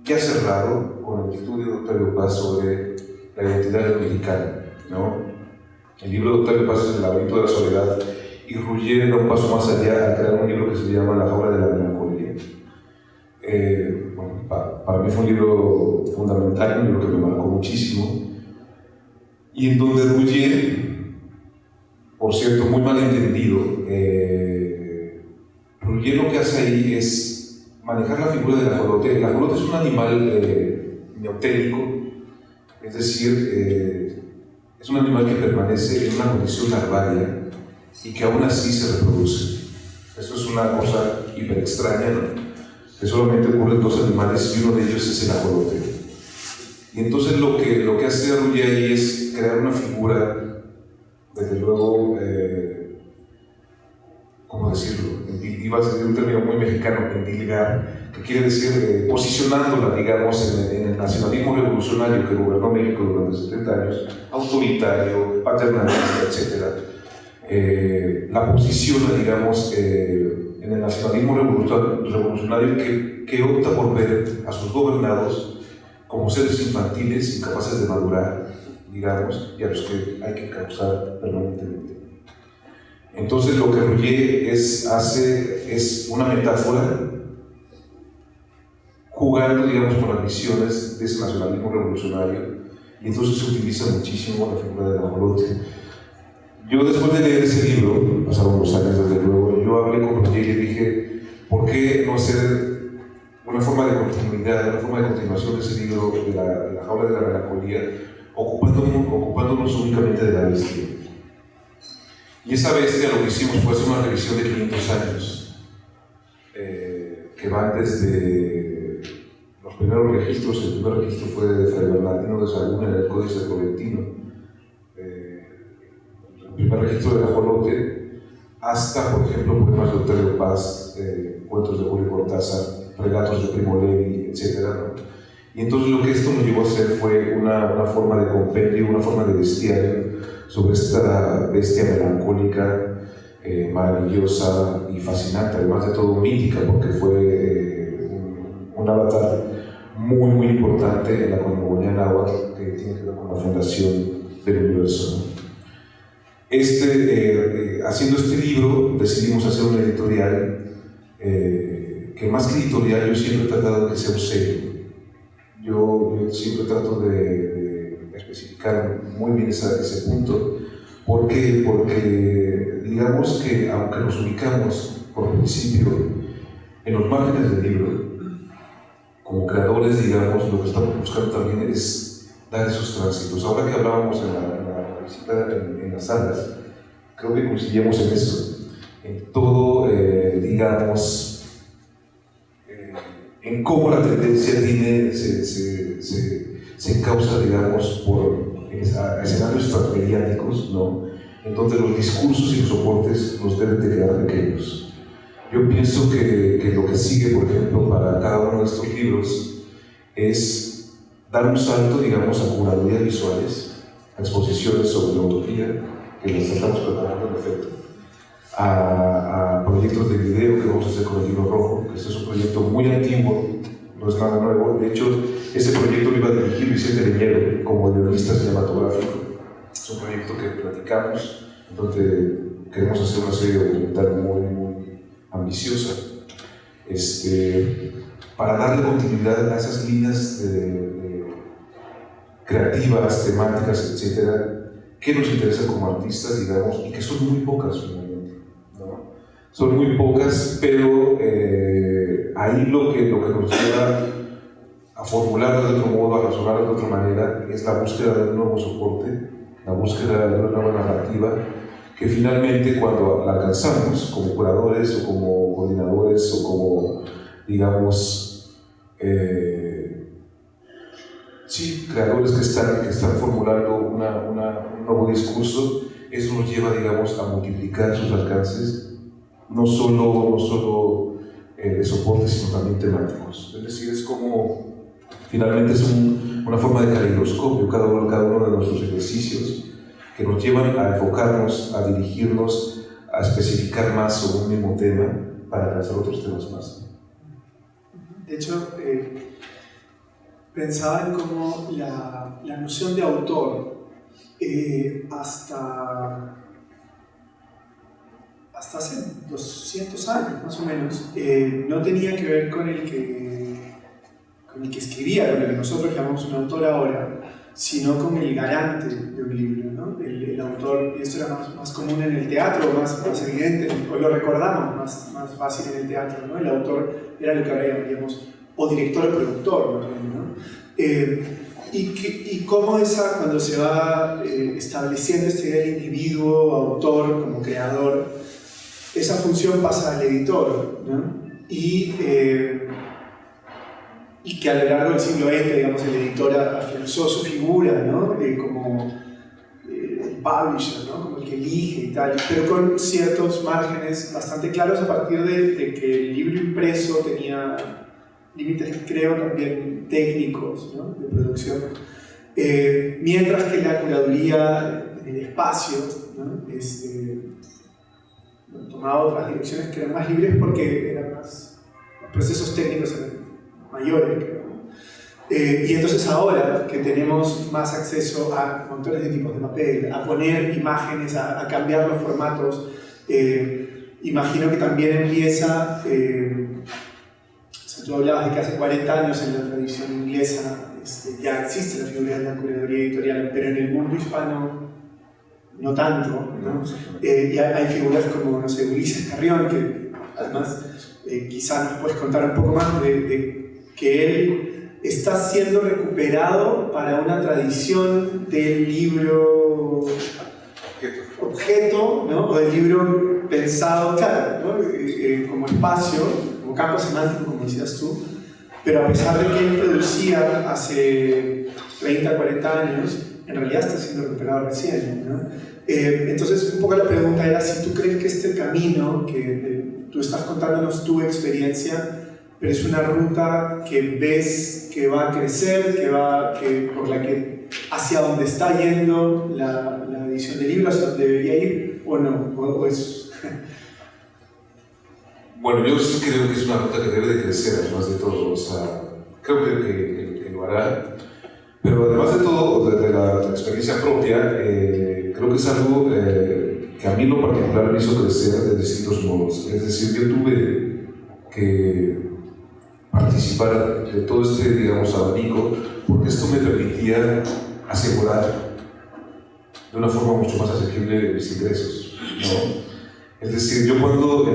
ya cerrado con el estudio de Octavio Paz sobre la identidad mexicana, ¿no? El libro de Octavio Paz es El laberinto de la soledad, y Roger da un paso más allá al crear un libro que se llama La jaula de la melancolía. Para mí fue un libro fundamental, un libro que me marcó muchísimo, y en donde Roger, por cierto, muy mal entendido, Roger lo que hace ahí es manejar la figura del ajolote. El ajolote es un animal neotélico, es decir, es un animal que permanece en una condición larvaria y que aún así se reproduce. Esto es una cosa hiper extraña, ¿no? Que solamente ocurre en dos animales y uno de ellos es el ajolote. Y entonces lo que hace Roger ahí es crear una figura, desde luego, ¿cómo decirlo? Iba a ser un término muy mexicano, endilgar, que quiere decir posicionándola, digamos, en el nacionalismo revolucionario que gobernó México durante 70 años, autoritario, paternalista, etc. La posiciona, digamos, en el nacionalismo revolucionario que opta por ver a sus gobernados como seres infantiles, incapaces de madurar, digamos, y a los que hay que causar permanentemente. Entonces lo que Roger hace es una metáfora jugando, digamos, con las visiones de ese nacionalismo revolucionario, y entonces se utiliza muchísimo la figura del ajolote. Yo, después de leer ese libro, pasaron los años desde luego, yo hablé con Roger y le dije, ¿por qué no hacer una forma de continuidad, una forma de continuación de ese libro de la jaula de la melancolía, ocupándonos únicamente de la bestia? Y esa bestia lo que hicimos fue hacer una revisión de 500 años, que van desde los primeros registros. El primer registro fue de Fray Bernardino de Sahagún en el Códice Florentino, el primer registro del ajolote, hasta, por ejemplo, poemas de Octavio Paz, cuentos de Julio Cortázar, relatos de Primo Levi, etc., ¿no? Y entonces lo que esto nos llevó a hacer fue una forma de compendio, una forma de bestiario sobre esta bestia melancólica, maravillosa y fascinante, además de todo mítica, porque fue un avatar muy, muy importante en la cosmogonía náhuatl, que tiene que ver con la fundación del universo, ¿no? Haciendo este libro decidimos hacer una editorial que, más que editorial, yo siempre he tratado de que sea un sello. Yo siempre trato de especificar muy bien ese punto. ¿Por qué? Porque digamos que, aunque nos ubicamos por principio en los márgenes del libro, como creadores, digamos, lo que estamos buscando también es dar esos tránsitos. Ahora que hablábamos en la visita en las salas, creo que coincidíamos en eso, en todo, digamos, en cómo la tendencia se encausa, digamos, por escenarios transmediáticos, ¿no? En donde los discursos y los soportes nos deben de quedar pequeños. Yo pienso que lo que sigue, por ejemplo, para cada uno de estos libros es dar un salto, digamos, a curadurías visuales, a exposiciones sobre la utopía, que las estamos preparando en efecto, a proyectos de video que vamos a hacer con el libro rojo, que este es un proyecto muy antiguo, no es nada nuevo. De hecho, ese proyecto lo iba a dirigir Vicente Leñero como guionista cinematográfico. Es un proyecto que platicamos, donde queremos hacer una serie documental muy, muy ambiciosa, para darle continuidad a esas líneas creativas, temáticas, etcétera, que nos interesan como artistas, digamos, y que son muy pocas finalmente, ¿no? Son muy pocas, pero ahí lo que nos lleva a formular de otro modo, a razonar de otra manera, es la búsqueda de un nuevo soporte, la búsqueda de una nueva narrativa, que finalmente, cuando la alcanzamos como curadores o como coordinadores o como, digamos, creadores que están formulando un nuevo discurso, eso nos lleva, digamos, a multiplicar sus alcances, no solo de soporte, sino también temáticos. Es decir, es como, finalmente es una forma de caleidoscopio, cada uno de nuestros ejercicios, que nos llevan a enfocarnos, a dirigirnos, a especificar más sobre un mismo tema para alcanzar otros temas más. De hecho, pensaba en cómo la noción de autor hasta hace 200 años más o menos no tenía que ver con el que escribía, con el que nosotros llamamos un autor ahora, sino con el garante de un libro, ¿no? El autor, y esto era más común en el teatro, más evidente, o lo recordamos más fácil en el teatro, ¿no? El autor era lo que ahora llamaríamos o director o productor, ¿no? Y cómo cuando se va estableciendo esta idea del individuo, autor, como creador, esa función pasa al editor, ¿no? Y que a lo largo del siglo XX, digamos, el editor afianzó su figura, ¿no? publisher, ¿no? Como el que elige y tal, pero con ciertos márgenes bastante claros a partir de que el libro impreso tenía límites, creo, también técnicos, ¿no? De producción. Mientras que la curaduría en el espacio, ¿no? Tomaba otras direcciones que eran más libres porque eran más, los procesos técnicos eran mayores, creo. Y entonces ahora que tenemos más acceso a montones de tipos de papel, a poner imágenes, a cambiar los formatos, imagino que también empieza, tú hablabas de que hace 40 años en la tradición inglesa ya existe la figura de la curaduría editorial, pero en el mundo hispano no tanto, ¿no? Y hay figuras como, no sé, Ulises Carrión, que además quizás nos puedes contar un poco más de que él está siendo recuperado para una tradición del libro objeto, ¿no? O del libro pensado, claro, ¿no? Como espacio, como campo semántico, como decías tú, pero a pesar de que él producía hace 30, 40 años, en realidad está siendo recuperado recién, ¿no? Entonces, un poco la pregunta era si tú crees que este camino, que tú estás contándonos tu experiencia, pero es una ruta que ves que va a crecer, por la que hacia donde está yendo la edición de libros, hacia donde debería ir, o no, o es... Bueno, yo sí creo que es una ruta que debe de crecer, además de todo, o sea, creo que lo hará, pero además de todo, de la experiencia propia, creo que es algo que a mí en lo particular me hizo crecer de distintos modos. Es decir, yo tuve que participar de todo este, digamos, abanico, porque esto me permitía asegurar de una forma mucho más asequible mis ingresos, ¿no? Es decir, yo cuando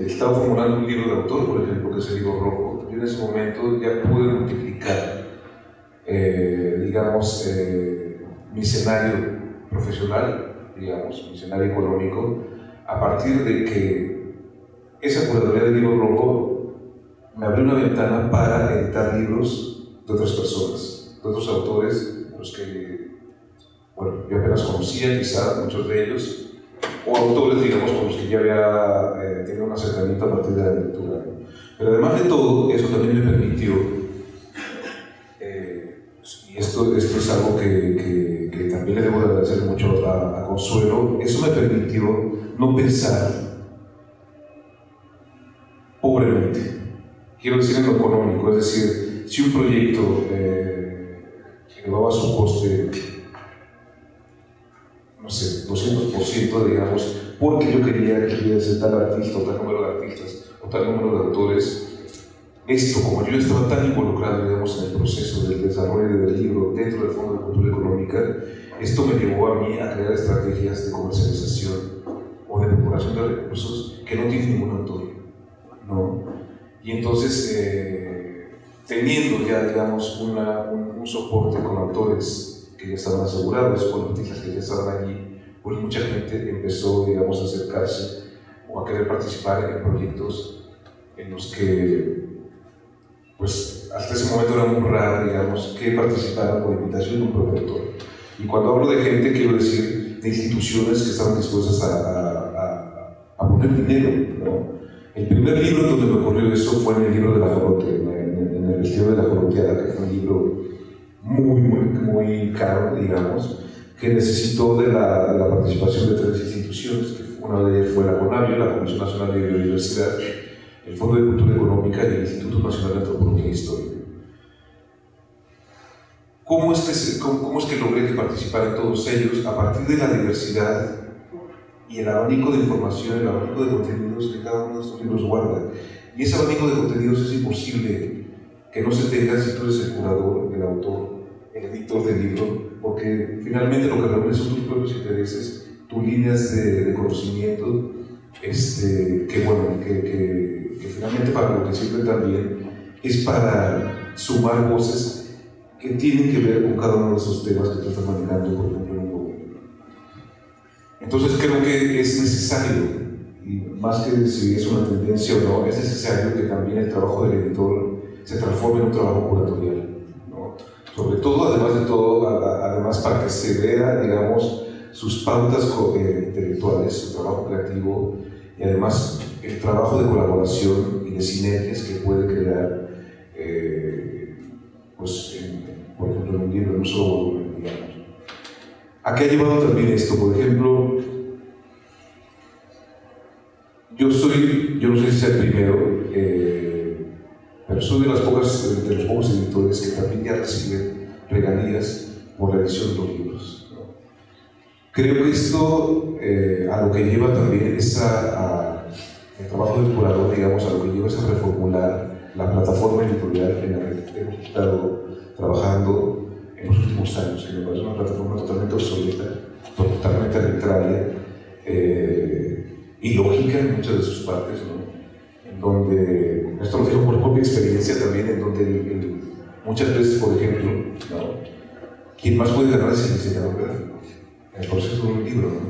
estaba formulando un libro de autor, por ejemplo, que es el libro rojo, yo en ese momento ya pude multiplicar, digamos, mi escenario profesional, digamos, mi escenario económico, a partir de que esa curaduría del libro rojo me abrió una ventana para editar libros de otras personas, de otros autores, los que, bueno, yo apenas conocía, quizá muchos de ellos, o autores, digamos, con los que ya había tenido un acercamiento a partir de la lectura, ¿no? Pero además de todo, eso también me permitió, y esto es algo que también le debo de agradecer mucho a Consuelo, eso me permitió no pensar pobremente. Quiero decir en lo económico, es decir, si un proyecto elevaba su coste, no sé, 200%, digamos, porque yo quería ser tal artista o tal número de artistas o tal número de autores, esto, como yo estaba tan involucrado, digamos, en el proceso del desarrollo del libro dentro del Fondo de Cultura Económica, esto me llevó a mí a crear estrategias de comercialización o de procuración de recursos que no tiene ningún autor, ¿no? Y entonces, teniendo ya, digamos, un soporte con autores que ya estaban asegurados, con artistas que ya estaban allí, pues mucha gente empezó, digamos, a acercarse o a querer participar en proyectos en los que, pues, hasta ese momento era muy raro, digamos, que participaran por invitación de un propio autor. Y cuando hablo de gente, quiero decir de instituciones que estaban dispuestas a poner dinero, ¿no? El primer libro donde me ocurrió eso fue en el libro de la Jorote, en el estilo de la Joroteada, que fue un libro muy caro, digamos, que necesitó de la participación de 3 instituciones, que una de ellas fue la CONABIO, la Comisión Nacional de Biodiversidad, el Fondo de Cultura Económica y el Instituto Nacional de Antropología e Historia. ¿Cómo es que logré que participaran todos ellos? A partir de la diversidad y el abanico de información, el abanico de contenidos que cada uno de estos libros guarda. Y ese abanico de contenidos es imposible que no se tenga si tú eres el curador, el autor, el editor del libro, porque finalmente lo que reúne son tus propios intereses, tus líneas de conocimiento, que finalmente para lo que sirve también es para sumar voces que tienen que ver con cada uno de esos temas que tú estás manejando, por ejemplo, en un gobierno. Entonces creo que es necesario, y más que si es una tendencia o no, es necesario que también el trabajo del editor se transforme en un trabajo curatorial, ¿no? Sobre todo, además de todo, además para que se vea, digamos, sus pautas intelectuales, su trabajo creativo y además el trabajo de colaboración y de sinergias que puede crear, pues, por ejemplo, en un libro, en un solo volumen, digamos. ¿A qué ha llevado también esto? Por ejemplo, yo no sé si sea el primero, pero soy de los pocos editores que también ya reciben regalías por la edición de los libros, ¿no? Creo que esto a lo que lleva también es el trabajo del curador, digamos, a lo que lleva es a reformular la plataforma editorial en la que hemos estado trabajando en los últimos años, que me parece una plataforma totalmente obsoleta, totalmente arbitraria, ilógica en muchas de sus partes, ¿no? En donde, esto lo digo por propia experiencia también, en donde muchas veces, por ejemplo, ¿no?, quien más puede ganar es el diseñador gráfico en el proceso de un libro, ¿no?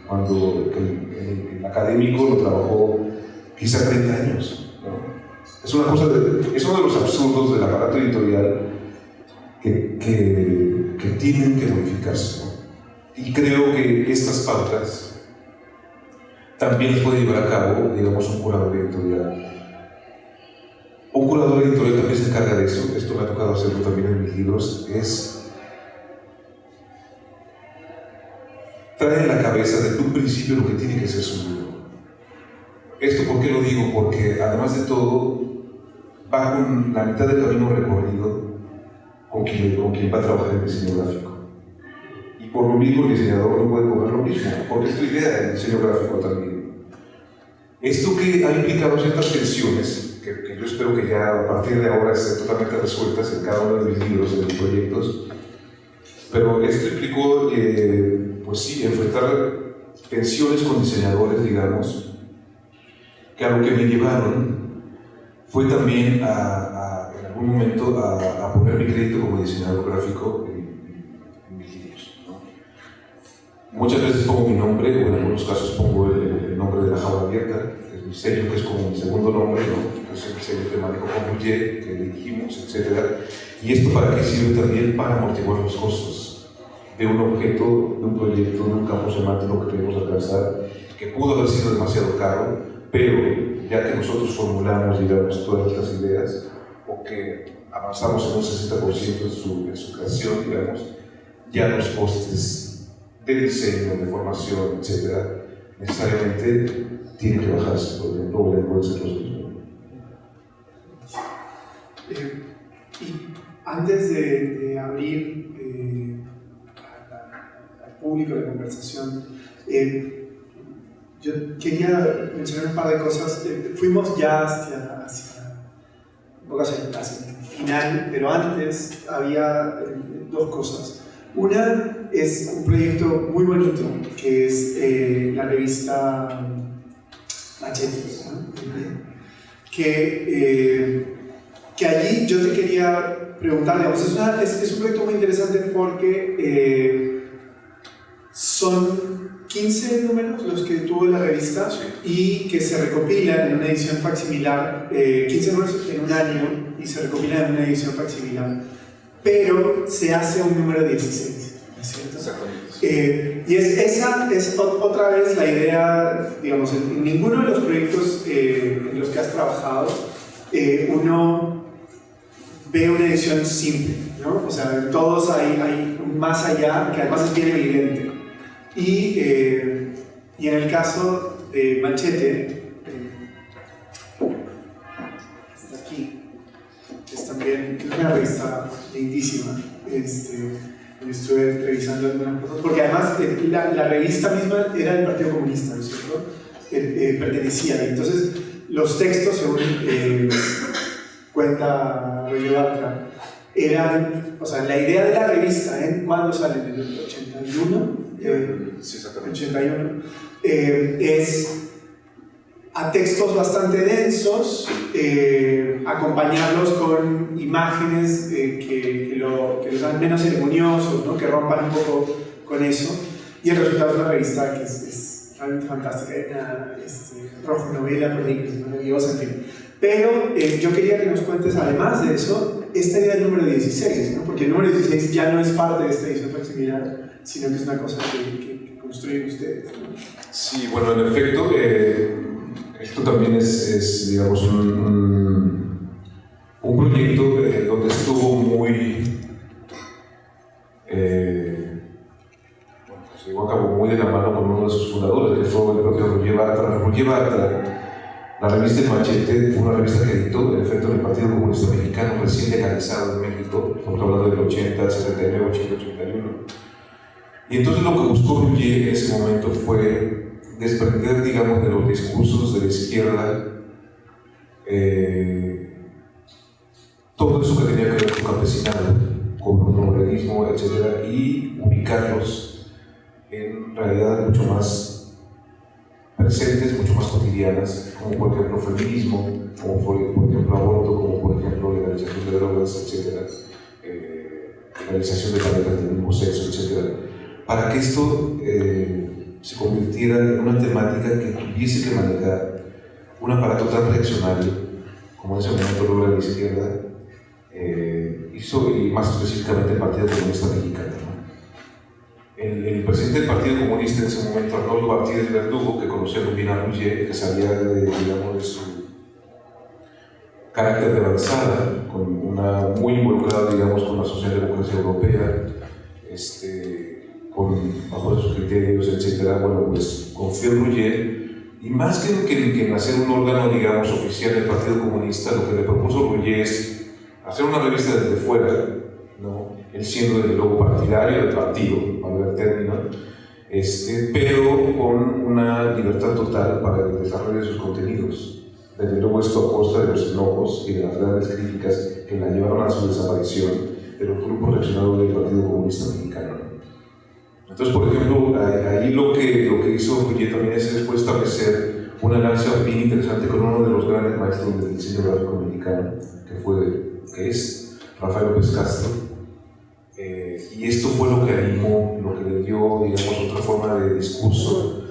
Cuando el académico lo trabajó quizá 30 años, ¿no? Es uno de los absurdos del aparato editorial que tienen que modificarse, ¿no? Y creo que estas pautas también las puede llevar a cabo, digamos, un curador editorial. Un curador editorial también se encarga de eso, esto me ha tocado hacerlo también en mis libros, es traer en la cabeza desde un principio lo que tiene que ser su libro. ¿Esto por qué lo digo? Porque además de todo, va con la mitad del camino recorrido con quien va a trabajar en diseño gráfico. Y por lo mismo el diseñador no puede cobrar lo mismo, porque es tu idea del diseño gráfico también. Esto que ha implicado ciertas tensiones, que yo espero que ya a partir de ahora estén totalmente resueltas en cada uno de mis libros, de mis proyectos, pero esto implicó, pues sí, enfrentar tensiones con diseñadores, digamos, que a lo que me llevaron fue también en algún momento a poner mi crédito como diseñador gráfico en mis libros, ¿no? Muchas veces pongo mi nombre, o en algunos casos pongo el nombre de La Jaula Abierta, que es mi sello, que es como mi segundo nombre, ¿no? Que es el sello que manejo con Bulle, que dirigimos, etc. ¿Y esto para qué sirve? También para amortiguar los costos de un objeto, de un proyecto, de un campo semántico que queremos alcanzar, que pudo haber sido demasiado caro, pero ya que nosotros formulamos, digamos, todas estas ideas, o que avanzamos en un 60% en su creación, digamos, ya los costes de diseño, de formación, etcétera, necesariamente tienen que bajarse, por ejemplo, o pueden ser los mismos. Y antes de abrir al público la conversación, yo quería mencionar un par de cosas. Fuimos ya hacia el final, pero antes había dos cosas. Una es un proyecto muy bonito, que es la revista Machete, ¿no? Que allí yo te quería preguntar, digamos, es un proyecto muy interesante porque son 15 números los que tuvo la revista y que se recopilan en una edición facsimilar, 15 números en un año y se recopilan en una edición facsimilar, pero se hace un número 16, ¿no es cierto? Exactamente. Y esa es otra vez la idea, digamos, en ninguno de los proyectos en los que has trabajado, uno ve una edición simple, ¿no? O sea, en todos hay un más allá que además es bien evidente. Y en el caso de Machete, está aquí, es también una revista lindísima. Estuve revisando algunas cosas, porque además la revista misma era del Partido Comunista, ¿no es cierto? Pertenecía, y entonces los textos, según cuenta Roger Bartra, eran, o sea, la idea de la revista, ¿cuándo sale? ¿En el 81? Sí, exactamente. 81, es a textos bastante densos, acompañarlos con imágenes que los hagan menos ceremoniosos, ¿no? Que rompan un poco con eso, y el resultado es una revista que es realmente fantástica, rojo novela, por ejemplo, es maravillosa, en fin. Pero yo quería que nos cuentes, además de eso, esta idea del número 16, ¿no? Porque el número 16 ya no es parte de esta edición facsimilar, sino que es una cosa que construyen ustedes, ¿no? Sí, bueno, en efecto, esto también es digamos, un proyecto donde estuvo muy, se llevó a cabo muy de la mano con uno de sus fundadores, que fue el propio Roger Bartra. Roger Bartra, la revista El Machete, fue una revista que editó, en efecto, en el Partido Comunista Mexicano, recién legalizado en México, estamos hablando del 80, 79, 80, 81. Y entonces lo que buscó Roger en ese momento fue desprender, digamos, de los discursos de la izquierda todo eso que tenía que ver con campesinado, con el obrerismo, etc., y ubicarlos en realidades mucho más presentes, mucho más cotidianas, como por ejemplo feminismo, como por ejemplo aborto, como por ejemplo legalización de drogas, etc., legalización de parejas del mismo sexo, etc., para que esto se convirtiera en una temática que tuviese que manejar un aparato tan reaccionario como en ese momento logra la izquierda, y más específicamente el Partido Comunista Mexicano, ¿no? El presidente del Partido Comunista en ese momento, Arnoldo Martínez Verdugo, que conocía muy bien a Roger, que sabía digamos, de su carácter de avanzada, muy involucrado, digamos, con la socialdemocracia europea, bajo sus criterios, etc. Bueno, pues confió en Roger, y más que en hacer un órgano, digamos, oficial del Partido Comunista, lo que le propuso Roger es hacer una revista desde fuera, ¿no? Él siendo desde luego partidario del partido, para el término, pero con una libertad total para el desarrollo de sus contenidos. Desde luego esto a costa de los enojos y de las grandes críticas que la llevaron a su desaparición de los grupos reaccionarios del Partido Comunista Mexicano. Entonces, por ejemplo, ahí lo que hizo Roger también fue establecer una alianza bien interesante con uno de los grandes maestros del diseño gráfico mexicano, que es Rafael López Castro, y esto fue lo que animó, lo que le dio, digamos, otra forma de discurso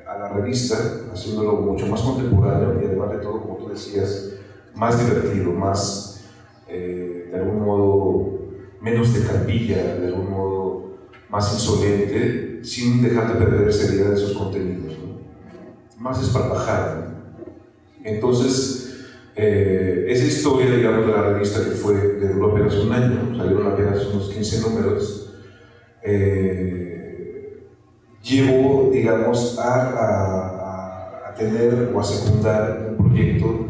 a la revista, haciéndolo mucho más contemporáneo y además de todo, como tú decías, más divertido, más, de algún modo, menos de carpilla, de algún modo más insolente, sin dejar de perder seriedad de sus contenidos, ¿no? Más esparpajada. Entonces, esa historia, digamos, de la revista, que duró apenas un año, salieron apenas unos 15 números, llevó, digamos, a tener o a secundar un proyecto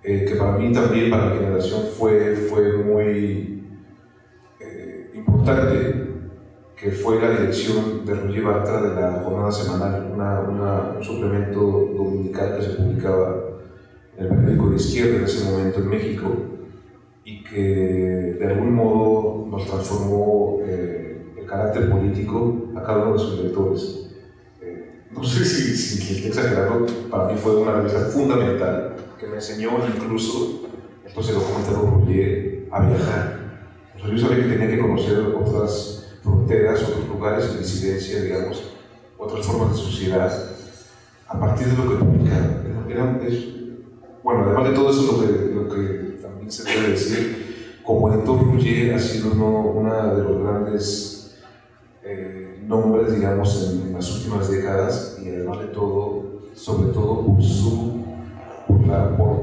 que para mí también, para mi generación, fue muy importante, que fue la dirección de Roger Bartra de la Jornada Semanal, un suplemento dominical que se publicaba en el periódico de izquierda en ese momento en México, y que de algún modo nos transformó el carácter político a cada uno de sus lectores. No sé si estoy exagerando, para mí fue una revista fundamental que me enseñó incluso, esto se lo comenté a Roger, a viajar. O sea, yo sabía que tenía que conocer otras fronteras, otros lugares de disidencia, digamos, otras formas de sociedad, a partir de lo que publicaba. Bueno, además de todo eso, lo que también se debe decir, como editor, Roger ha sido uno de los grandes nombres, digamos, en las últimas décadas, y además de todo, sobre todo por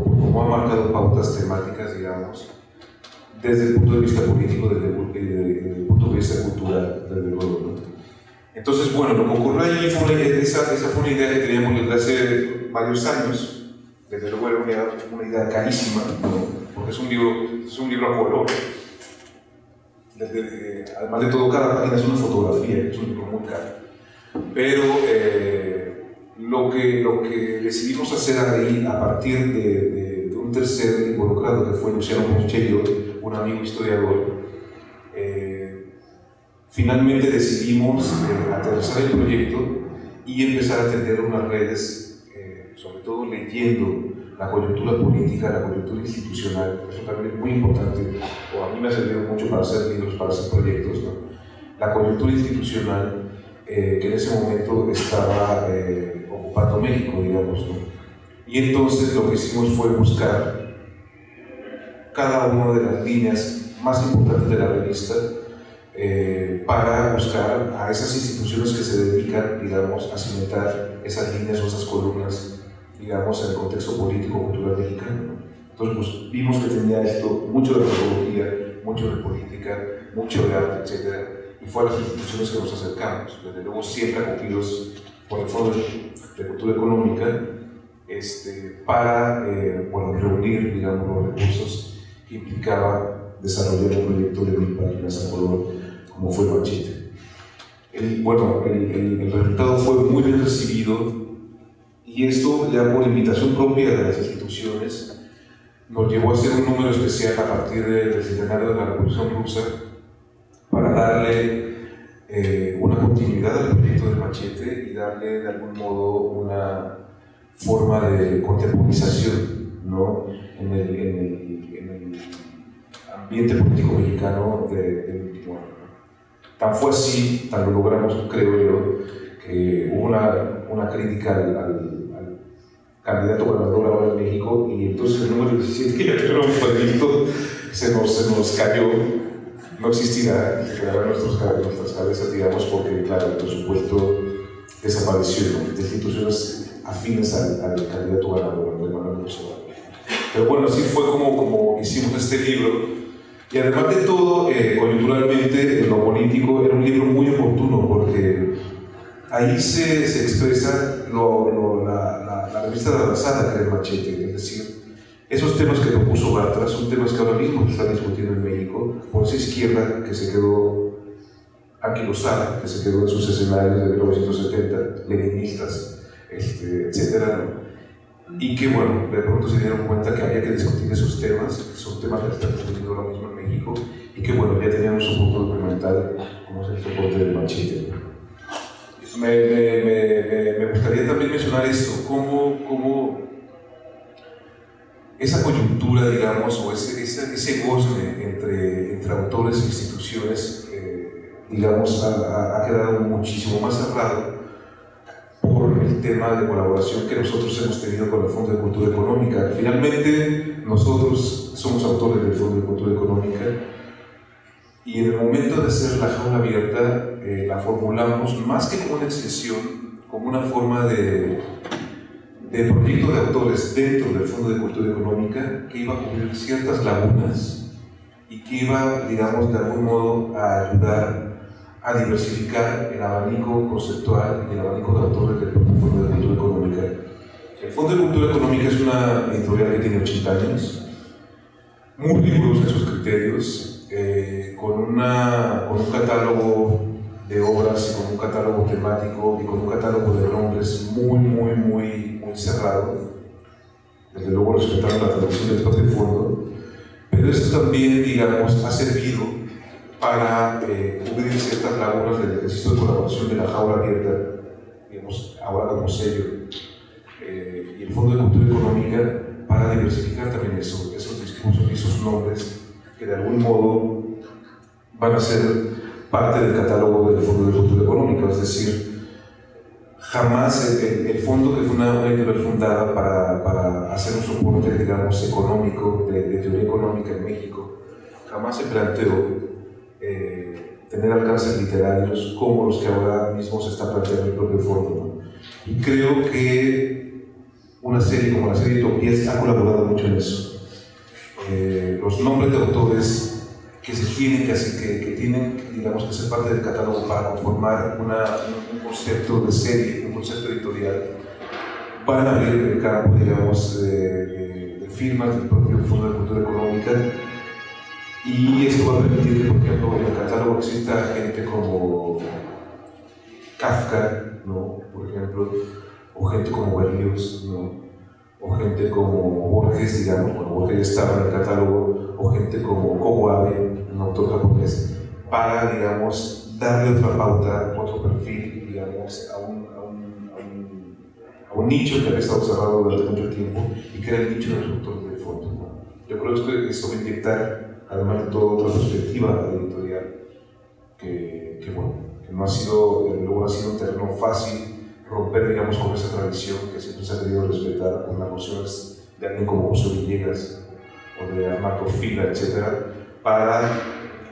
cómo ha marcado pautas temáticas, digamos, desde el punto de vista político, desde el punto de vista cultural, desde luego, ¿no? Entonces, bueno, lo que ocurrió allí esa fue una idea que teníamos desde hace varios años. Desde luego era una idea carísima, ¿no? Porque es un libro a color. Además de todo, cada página es una fotografía, es un libro muy caro. Pero lo que decidimos hacer ahí, a partir de un tercer involucrado, que fue Luciano Moncheyo, un amigo historiador, finalmente decidimos aterrizar el proyecto y empezar a tener unas redes, sobre todo leyendo la coyuntura política, la coyuntura institucional. Eso también es muy importante, o a mí me ha servido mucho para hacer libros, para hacer proyectos, ¿no? La coyuntura institucional que en ese momento estaba ocupando México, digamos, ¿no? Y entonces lo que hicimos fue buscar cada una de las líneas más importantes de la revista, para buscar a esas instituciones que se dedican, digamos, a cimentar esas líneas o esas columnas, digamos, en el contexto político-cultural mexicano. Entonces, pues, vimos que tenía esto mucho de antropología, mucho de política, mucho de arte, etc. Y fue a las instituciones que nos acercamos, desde luego siempre acogidos por el Fondo de Cultura Económica, para bueno, reunir, digamos, los recursos que implicaba desarrollar un proyecto de 1000 páginas a color, como fue Machete. El resultado fue muy bien recibido, y esto, ya por invitación propia de las instituciones, nos llevó a hacer un número especial a partir del centenario de la Revolución Rusa para darle una continuidad al proyecto del Machete y darle de algún modo una forma de contemporización, ¿no? en el ambiente político mexicano del último año. Tan fue así, tan lo logramos, creo yo, que hubo una crítica al candidato ganador ahora en México, y entonces el número 17, que ya tenemos previsto, se nos cayó, no existirá, se quedará en nuestras cabezas, digamos, porque, claro, el presupuesto desapareció, ¿no? De instituciones afines al candidato ganador, de Manuel López Obrador. Pero bueno, así fue como hicimos este libro, y además de todo, coyunturalmente, en lo político, era un libro muy oportuno, porque ahí se expresa la revista de avanzada que era el Machete, es decir, esos temas que propuso Bartra son temas que ahora mismo se están discutiendo en México por esa izquierda que se quedó anquilosada, que se quedó en sus escenarios de 1970, leninistas, etcétera, ¿no? Y que, bueno, de pronto se dieron cuenta que había que discutir esos temas, que son temas que se están discutiendo ahora mismo en México, y que, bueno, ya teníamos un punto documental como es el soporte del Machete, ¿no? Me gustaría también mencionar esto, cómo esa coyuntura, digamos, o ese gozne entre autores e instituciones, digamos, ha quedado muchísimo más cerrado por el tema de colaboración que nosotros hemos tenido con el Fondo de Cultura Económica. Finalmente, nosotros somos autores del Fondo de Cultura Económica, y en el momento de hacer la jaula abierta, la formulamos más que como una extensión, como una forma de proyecto de autores dentro del Fondo de Cultura Económica que iba a cubrir ciertas lagunas y que iba, digamos, de algún modo a ayudar a diversificar el abanico conceptual y el abanico de autores del propio Fondo de Cultura Económica. El Fondo de Cultura Económica es una editorial que tiene 80 años, muy rigurosa en sus criterios, con un catálogo de obras y con un catálogo temático y con un catálogo de nombres muy cerrado, desde luego respetando la traducción del propio fondo, pero esto también, digamos, ha servido para cubrir ciertas lagunas del ejercicio de colaboración de la jaula abierta, digamos, ahora como sello, y el Fondo de Cultura Económica, para diversificar también esos discursos y esos nombres que de algún modo van a ser parte del catálogo del Fondo de Cultura Económica. Es decir, jamás el fondo, que fue una editorial fundada para hacer un soporte, digamos, económico, de teoría económica en México, jamás se planteó tener alcances literarios como los que ahora mismo se está planteando el propio fondo, ¿no? Y creo que una serie como la serie Utopías ha colaborado mucho en eso. Los nombres de autores que tienen, digamos, que ser parte del catálogo para conformar un concepto de serie, un concepto editorial, van a abrir el campo, digamos, de firmas del propio Fondo de Cultura Económica, y esto va a permitir que, por ejemplo, en el catálogo exista gente como Kafka, ¿no? Por ejemplo, o gente como Berlioz, ¿no? O gente como Borges, digamos, bueno, Borges estaba en el catálogo, o gente como Kobo Abe, un autor japonés, para, digamos, darle otra pauta, otro perfil, digamos, a un nicho que había estado cerrado durante mucho tiempo y que era el nicho de los autores del fondo, ¿no? Yo creo que esto va a inyectar, además de todo, otra perspectiva editorial que no ha sido un terreno fácil romper, digamos, con esa tradición que siempre se ha querido respetar, con las nociones de alguien como José Villegas o de Armando Fila, etc., para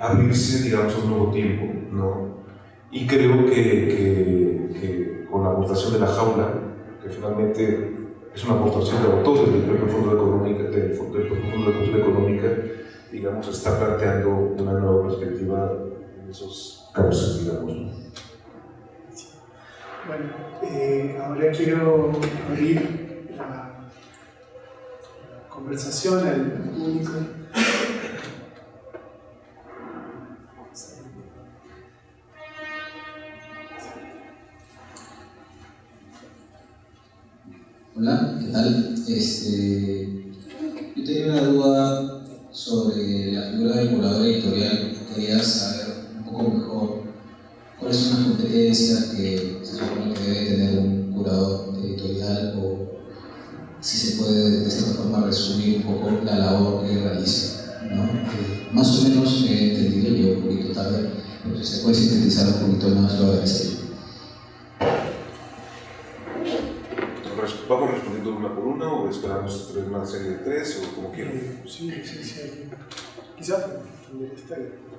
abrirse, digamos, a un nuevo tiempo, ¿no? Y creo que con la aportación de la jaula, que finalmente es una aportación de autores del propio Fondo Económica, del Fondo de Cultura Económica, digamos, está planteando una nueva perspectiva en esos casos, digamos, ¿no? Bueno, ahora quiero abrir la conversación al público. Hola, ¿qué tal? Yo tenía una duda sobre la figura del curador editorial. Quería saber un poco mejor cuáles son las competencias que se supone que debe tener un curador editorial, o si se puede de cierta forma resumir un poco la labor que realiza, ¿no? Más o menos he entendido, yo un poquito tarde, pero si se puede sintetizar un poquito más, lo agradecería. ¿Vamos respondiendo una por una o esperamos una serie de tres o como quieran? Sí. Quizás responder esta.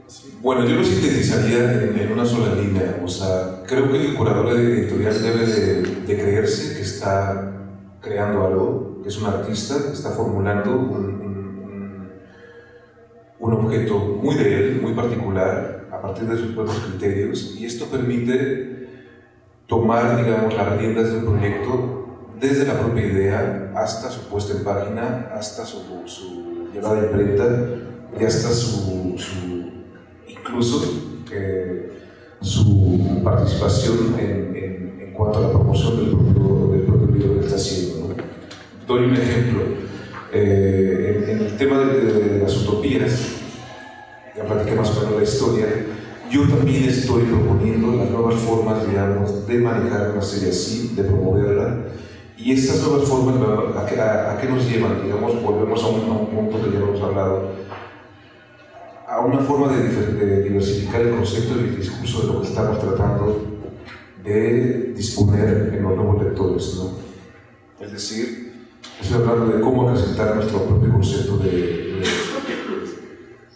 Sí. Bueno, yo lo sintetizaría en una sola línea. O sea, creo que el curador editorial debe de creerse que está creando algo, que es un artista, que está formulando un objeto muy de él, muy particular, a partir de sus propios criterios, y esto permite tomar, digamos, las riendas del proyecto desde la propia idea hasta su puesta en página, hasta su llevada a imprenta y hasta incluso su participación en cuanto a la promoción del propio libro que está haciendo, ¿no? Doy un ejemplo. En el tema de las utopías, ya platiqué más o menos la historia, yo también estoy proponiendo las nuevas formas, digamos, de manejar una serie así, de promoverla. Y estas nuevas formas, ¿a qué nos llevan? Digamos, volvemos a un punto que ya hemos hablado, a una forma de diversificar el concepto y el discurso de lo que estamos tratando de disponer en los nuevos lectores, ¿no? Es decir, estoy hablando de cómo acrecentar nuestro propio concepto de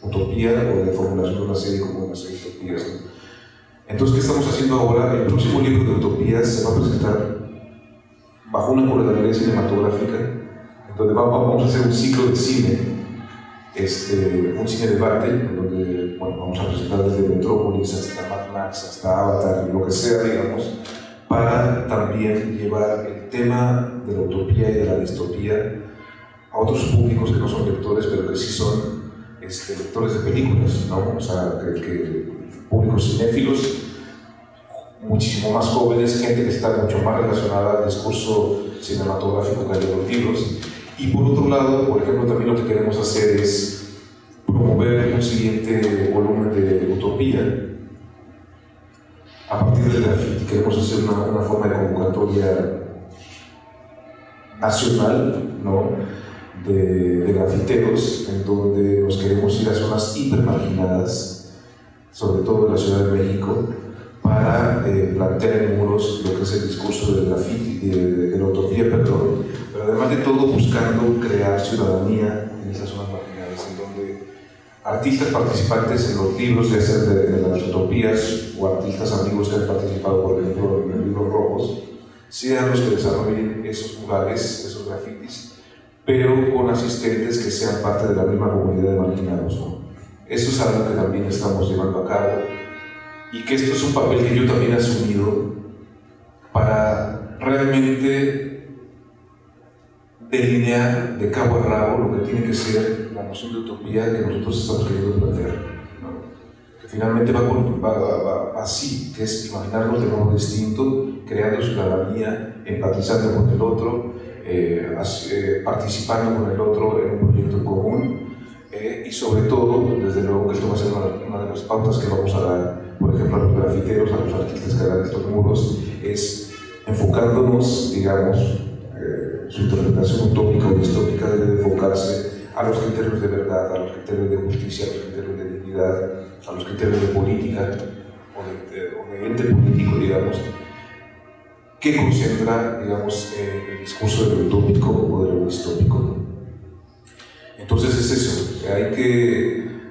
utopía o de formulación de una serie como una serie de utopías, ¿no? Entonces, ¿qué estamos haciendo ahora? El próximo libro de utopías se va a presentar bajo una curaduría cinematográfica, donde vamos a hacer un ciclo de cine, un cine debate, en donde vamos a presentar desde Metrópolis hasta Mad Max, hasta Avatar, lo que sea, digamos, para también llevar el tema de la utopía y de la distopía a otros públicos que no son lectores, pero que sí son lectores de películas, ¿no? O sea, que públicos cinéfilos, muchísimo más jóvenes, gente que está mucho más relacionada al discurso cinematográfico que a los libros. Y por otro lado, por ejemplo, también lo que queremos hacer es promover un siguiente volumen de utopía a partir del graffiti. Queremos hacer una forma de convocatoria nacional, ¿no? de grafiteros, en donde nos queremos ir a zonas hipermarginadas, sobre todo en la Ciudad de México, para plantear en muros lo que es el discurso del graffiti, de la utopía, perdón, pero además de todo buscando crear ciudadanía en esas zonas marginadas, en donde artistas participantes en los libros, ya sea de las utopías, o artistas amigos que han participado, por ejemplo, en libros rojos, sean los que desarrollen esos murales, esos grafitis, pero con asistentes que sean parte de la misma comunidad de marginados, ¿no? Eso es algo que también estamos llevando a cabo, y que esto es un papel que yo también he asumido para realmente delinear de cabo a rabo lo que tiene que ser la noción de utopía que nosotros estamos queriendo plantear, ¿no? Que finalmente va así, que es imaginarnos de modo distinto, creando ciudadanía, empatizando con el otro, participando con el otro en un proyecto en común, y sobre todo, desde luego que esto va a ser una de las pautas que vamos a dar, por ejemplo, a los grafiteros, a los artistas que hagan estos muros, es enfocándonos, digamos, su interpretación utópica o distópica debe enfocarse a los criterios de verdad, a los criterios de justicia, a los criterios de dignidad, a los criterios de política o de ente político, digamos, que concentra, digamos, el discurso de lo utópico o de lo distópico. Entonces es eso, hay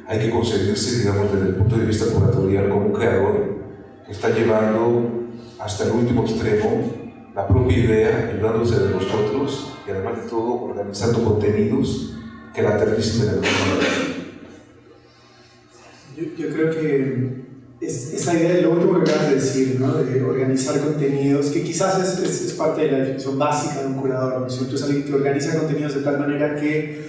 hay que concebirse, digamos, desde el punto de vista curatorial como un creador que está llevando hasta el último extremo la propia idea, ayudándose de nosotros y además de todo organizando contenidos que la aterricen de la misma manera. Yo creo que esa idea de lo último que acabas de decir, ¿no? De organizar contenidos, que quizás es parte de la definición básica de un curador, ¿no es cierto? Es alguien que organiza contenidos de tal manera que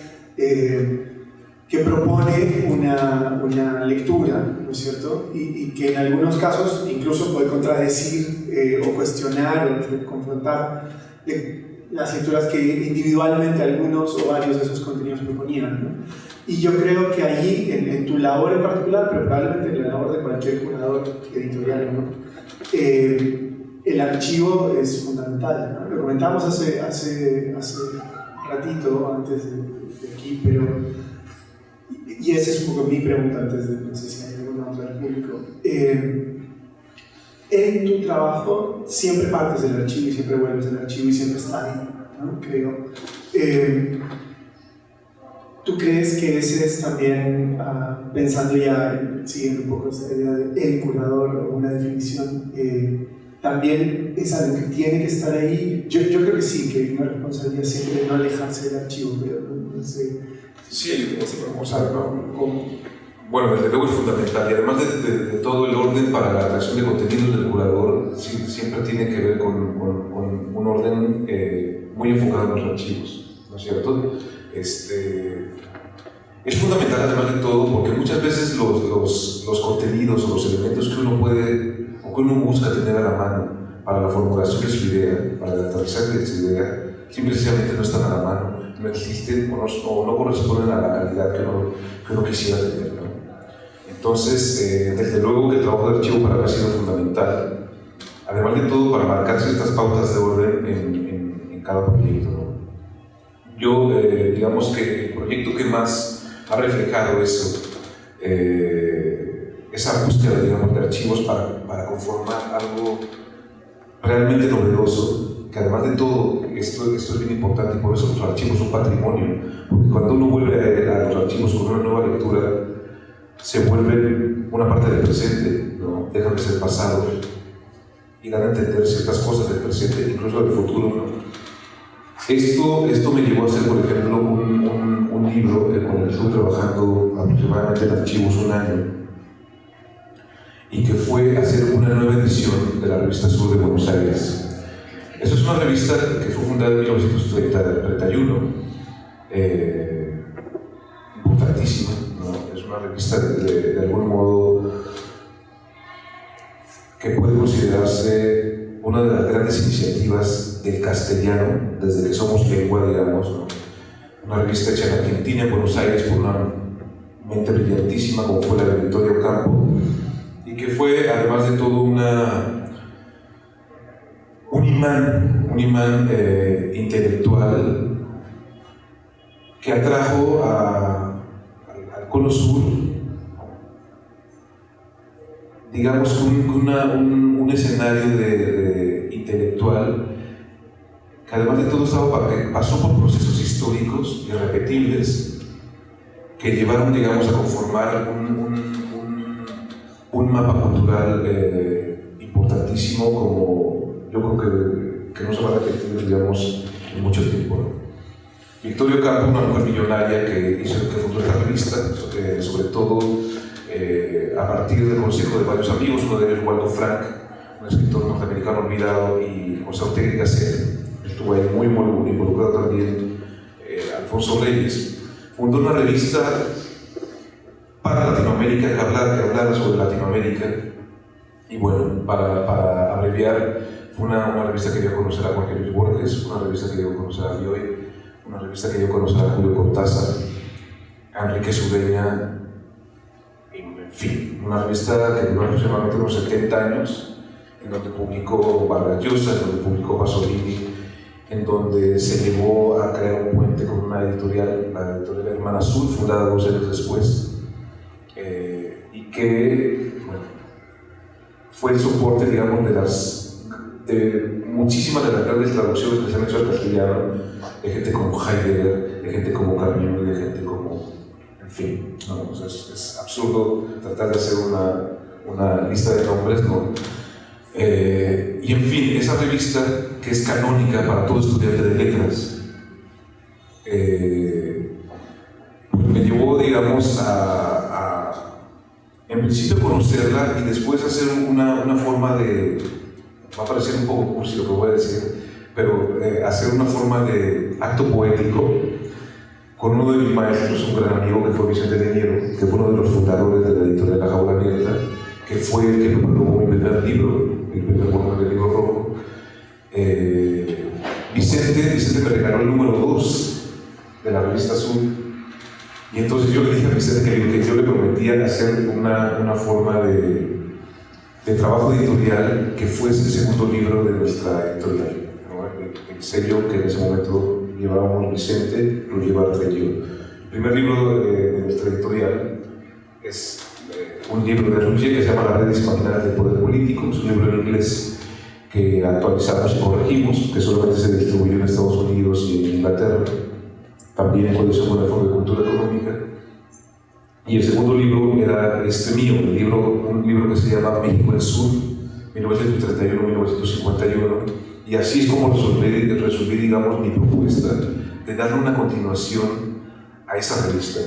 propone una lectura, ¿no es cierto? Y que en algunos casos incluso puede contradecir o cuestionar o confrontar las lecturas que individualmente algunos o varios de esos contenidos proponían, ¿no? Y yo creo que allí, en tu labor en particular, pero probablemente en la labor de cualquier curador editorial, ¿no? El archivo es fundamental, ¿no? Lo comentamos hace ratito, antes de aquí, pero... Y esa es un poco mi pregunta antes de, no sé si hay alguna otra del público. En tu trabajo siempre partes del archivo y siempre vuelves al archivo y siempre está ahí, ¿no? Creo. ¿Tú crees que ese es también, pensando ya, siguiendo un poco esta idea de el curador o una definición, también es algo que tiene que estar ahí? Yo creo que sí, que hay una responsabilidad siempre de no alejarse del archivo, pero no sé. Sí, bueno, desde luego es fundamental y además de todo el orden para la creación de contenidos del curador siempre tiene que ver con un orden muy enfocado en los archivos, ¿no es cierto? Es fundamental además de todo porque muchas veces los contenidos o los elementos que uno puede o que uno busca tener a la mano para la formulación de su idea, para el aterrizaje de su idea, simplemente no están a la mano, no existen o no corresponden a la calidad que uno quisiera tener, ¿no? Entonces, desde luego que el trabajo de archivo para mí ha sido fundamental, además de todo para marcar ciertas pautas de orden en cada proyecto, ¿no? Yo, digamos que el proyecto que más ha reflejado eso, esa búsqueda, digamos, de archivos para conformar algo realmente novedoso, que además de todo, esto es bien importante y por eso los archivos son patrimonio, porque cuando uno vuelve a los archivos con una nueva lectura, se vuelven una parte del presente, ¿no? Dejan de ser pasado y dan a entender ciertas cosas del presente, incluso del futuro, ¿no? Esto me llevó a hacer, por ejemplo, un libro con el que estuve trabajando aproximadamente en archivos un año y que fue hacer una nueva edición de la revista Sur de Buenos Aires. Esa es una revista que fue fundada en 1931, importantísima, ¿no? Es una revista de algún modo que puede considerarse una de las grandes iniciativas del castellano desde que somos lengua, digamos, ¿no? Una revista hecha en Argentina, en Buenos Aires, por una mente brillantísima como fue la de Vittorio Campo, y que fue, además de todo, un imán intelectual que atrajo al Cono Sur, digamos, un escenario de intelectual que además de todo pasó por procesos históricos irrepetibles que llevaron, digamos, a conformar un mapa cultural importantísimo como yo creo que no se va a repetir, digamos, en mucho tiempo, ¿no? Vittorio Campo, una mujer millonaria que fundó esta revista, sobre todo a partir del consejo de varios amigos, uno de ellos Waldo Frank, un escritor norteamericano olvidado, y José Ortega y Gasset, estuvo ahí muy involucrado también, Alfonso Reyes, fundó una revista para Latinoamérica que hablara sobre Latinoamérica. Y bueno, para abreviar, fue una revista que dio a conocer a Jorge Luis Borges, una revista que dio a conocer a Bioy, una revista que dio a conocer a Julio Cortázar, a Enrique Sureña, en fin, una revista que duró aproximadamente unos 70 años, en donde publicó Vargas Llosa, en donde publicó Pasolini, en donde se llevó a crear un puente con una editorial, la editorial Hermana Azul, fundada 2 años después, y que, bueno, fue el soporte, digamos, de muchísimas de las grandes traducciones que se han hecho al castellano, de gente como Heidegger, de gente como Camus, de gente como, en en fin, no, pues es absurdo tratar de hacer una lista de nombres, ¿no? Y en fin, esa revista que es canónica para todo estudiante de letras, pues me llevó, digamos, en principio conocerla y después hacer una forma de, va a parecer un poco cursi lo que voy a decir, pero hacer una forma de acto poético con uno de mis maestros, un gran amigo que fue Vicente Leñero, que fue uno de los fundadores de la editorial La Jaula Abierta, que fue el que me produjo mi primer libro, el primer volumen del Libro Rojo. Vicente me regaló el número 2 de la revista Azul, y entonces yo le dije a Vicente que yo le prometía hacer una forma de trabajo editorial que fuese el segundo libro de nuestra editorial, ¿no? El sello que en ese momento llevábamos Vicente, lo lleva yo. El primer libro de nuestra editorial es un libro de Rouget que se llama Las redes imaginarias del poder político, es un libro en inglés que actualizamos y corregimos, que solamente se distribuyó en Estados Unidos y en Inglaterra, también en colección con el Fondo de Cultura Económica. Y el segundo libro era mío, un libro que se llama México del Sur, 1931-1951, y así es como resolví, digamos, mi propuesta de darle una continuación a esa revista.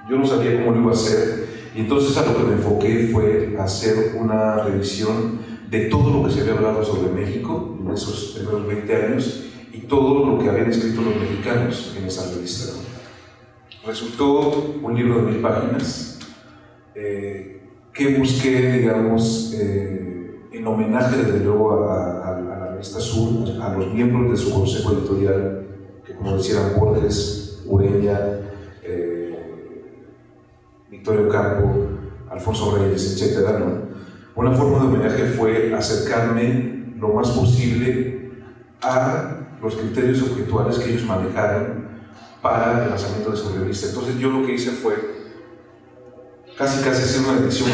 Yo no sabía cómo lo iba a hacer, y entonces a lo que me enfoqué fue hacer una revisión de todo lo que se había hablado sobre México en esos primeros 20 años y todo lo que habían escrito los mexicanos en esa revista. Resultó un libro de 1000 páginas que busqué, digamos, en homenaje desde luego a la revista Sur, a los miembros de su consejo editorial, que como decían Borges, Ureña, Victorio Campo, Alfonso Reyes, etc., ¿no? Una forma de homenaje fue acercarme lo más posible a los criterios objetuales que ellos manejaron para el lanzamiento de su revista. Entonces yo lo que hice fue casi hacer una edición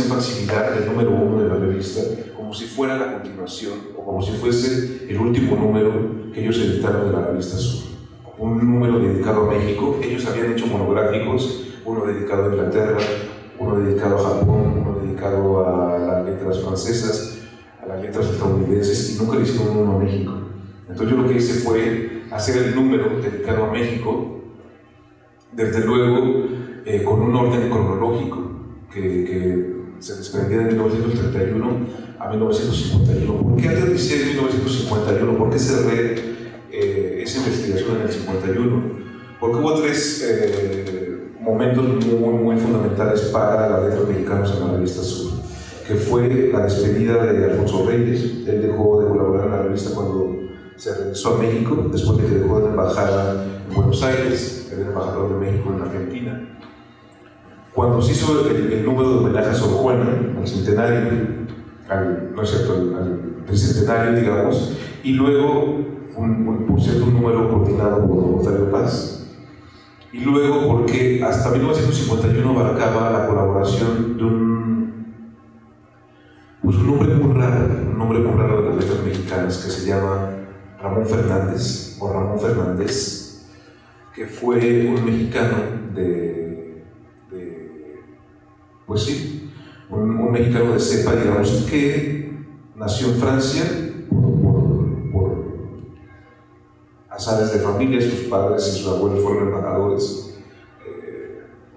facsimilar del número 1 de la revista, como si fuera la continuación o como si fuese el último número que ellos editaron de la revista Sur. Un número dedicado a México. Ellos habían hecho monográficos, uno dedicado a Inglaterra, uno dedicado a Japón, uno dedicado a las letras francesas, a las letras estadounidenses, y nunca le hicieron uno a México. Entonces yo lo que hice fue hacer el número dedicado a México, desde luego con un orden cronológico que se desprendía de 1931 a 1951. ¿Por qué aterricé en 1951? ¿Por qué cerré esa investigación en el 51? Porque hubo 3 momentos muy fundamentales para las letras mexicanas en la revista Sur, que fue la despedida de Alfonso Reyes. Él dejó de colaborar en la revista cuando se regresó a México, después de que dejó de la embajada en Buenos Aires, era el embajador de México en Argentina. Cuando se hizo el número de homenaje a Sor Juana, al centenario, al tricentenario, digamos, y luego, por cierto, un número coordinado por Octavio Paz. Y luego porque hasta 1951 abarcaba la colaboración de un nombre muy raro de las letras mexicanas, que se llama Ramón Fernández, o Ramón Fernández, que fue un mexicano pues sí, un mexicano de cepa, digamos, que nació en Francia por azares de familia. Sus padres y sus abuelos fueron embajadores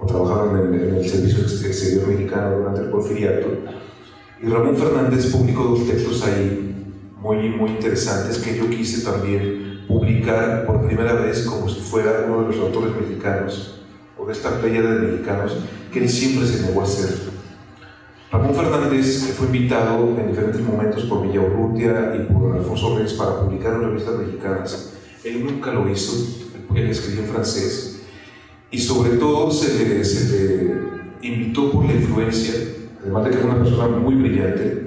o trabajaron en el servicio exterior mexicano durante el Porfiriato. Y Ramón Fernández publicó 2 textos ahí muy interesantes que yo quise también publicar por primera vez como si fuera uno de los autores mexicanos o de esta pléyade de mexicanos que él siempre se negó a hacer. Ramón Fernández fue invitado en diferentes momentos por Villaurrutia y por Alfonso Reyes para publicar en revistas mexicanas. Él nunca lo hizo, él escribió en francés, y sobre todo se le invitó por la influencia, además de que era una persona muy brillante,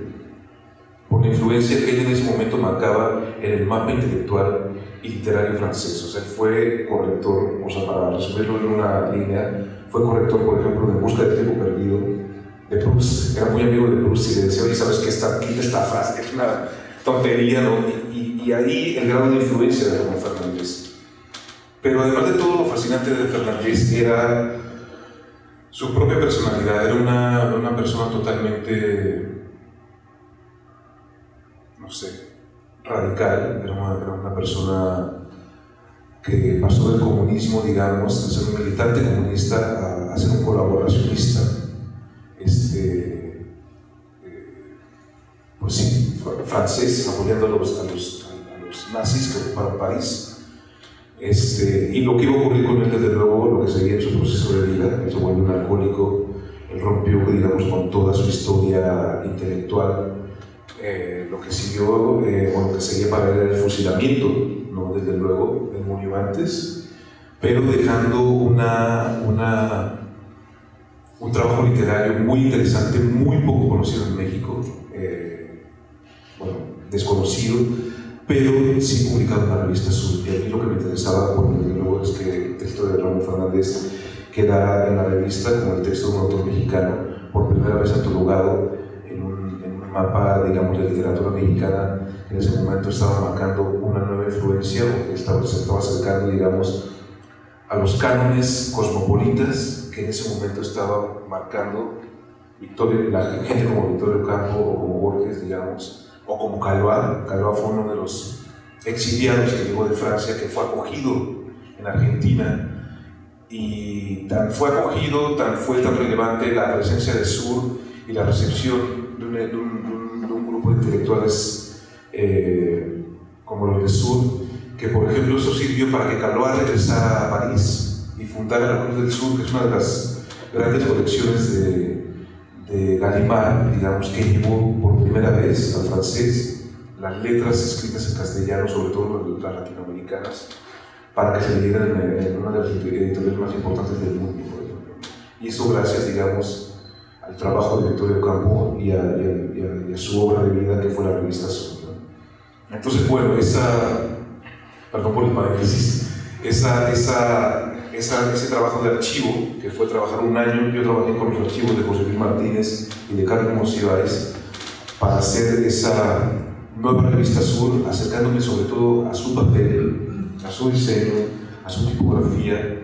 por la influencia que él en ese momento marcaba en el mapa intelectual y literario francés. O sea, fue corrector, o sea, para resumirlo en una línea, fue corrector, por ejemplo, de En busca del tiempo perdido, de Proust. Era muy amigo de Proust y le decía: oye, ¿sabes qué? Esta frase es una tontería, ¿no? Y ahí el grado de influencia de Ramón Fernández. Pero además de todo, lo fascinante de Fernández era su propia personalidad. Era una persona totalmente, no sé, radical. Era una persona que pasó del comunismo, digamos, de ser un militante comunista a ser un colaboracionista. Pues sí, francés, apoyando a los nazis que ocuparon París. Y lo que iba a ocurrir con él, desde luego, lo que seguía en su proceso de vida, él se vuelve un alcohólico, él rompió, digamos, con toda su historia intelectual. Lo que siguió, o lo que seguía para él era el fusilamiento, ¿no? Desde luego, él murió antes, pero dejando un trabajo literario muy interesante, muy poco conocido en México, desconocido, pero sí publicado en la revista Sur. Y a mí lo que me interesaba, desde luego, es que el texto de Ramón Fernández quedara en la revista como el texto de un autor mexicano, por primera vez antologado en un mapa, digamos, de literatura mexicana. En ese momento estaba marcando una nueva influencia, porque se estaba acercando, digamos, a los cánones cosmopolitas que en ese momento estaba marcando la gente como Victorio Campo o como Borges, digamos, o como Calvá. Calvá fue uno de los exiliados que llegó de Francia, que fue acogido en Argentina, y tan fue tan relevante la presencia de Sur y la recepción de un grupo de intelectuales como los de Sur, que por ejemplo eso sirvió para que Calvá regresara a París y fundara la Cruz del Sur, que es una de las grandes colecciones de Gallimard, digamos, que llevó por primera vez al francés las letras escritas en castellano, sobre todo las latinoamericanas, para que se leyeran en una de las editoriales más importantes del mundo, por ejemplo. Y eso gracias, digamos, al trabajo de Victorio Campo y a su obra de vida, que fue la revista Sur, ¿no? Entonces, bueno, perdón por el paréntesis, ese trabajo de archivo, que fue trabajar un año, yo trabajé con los archivos de José Luis Martínez y de Carlos Monsiváis para hacer esa nueva revista Sur, acercándome sobre todo a su papel, a su diseño, a su tipografía,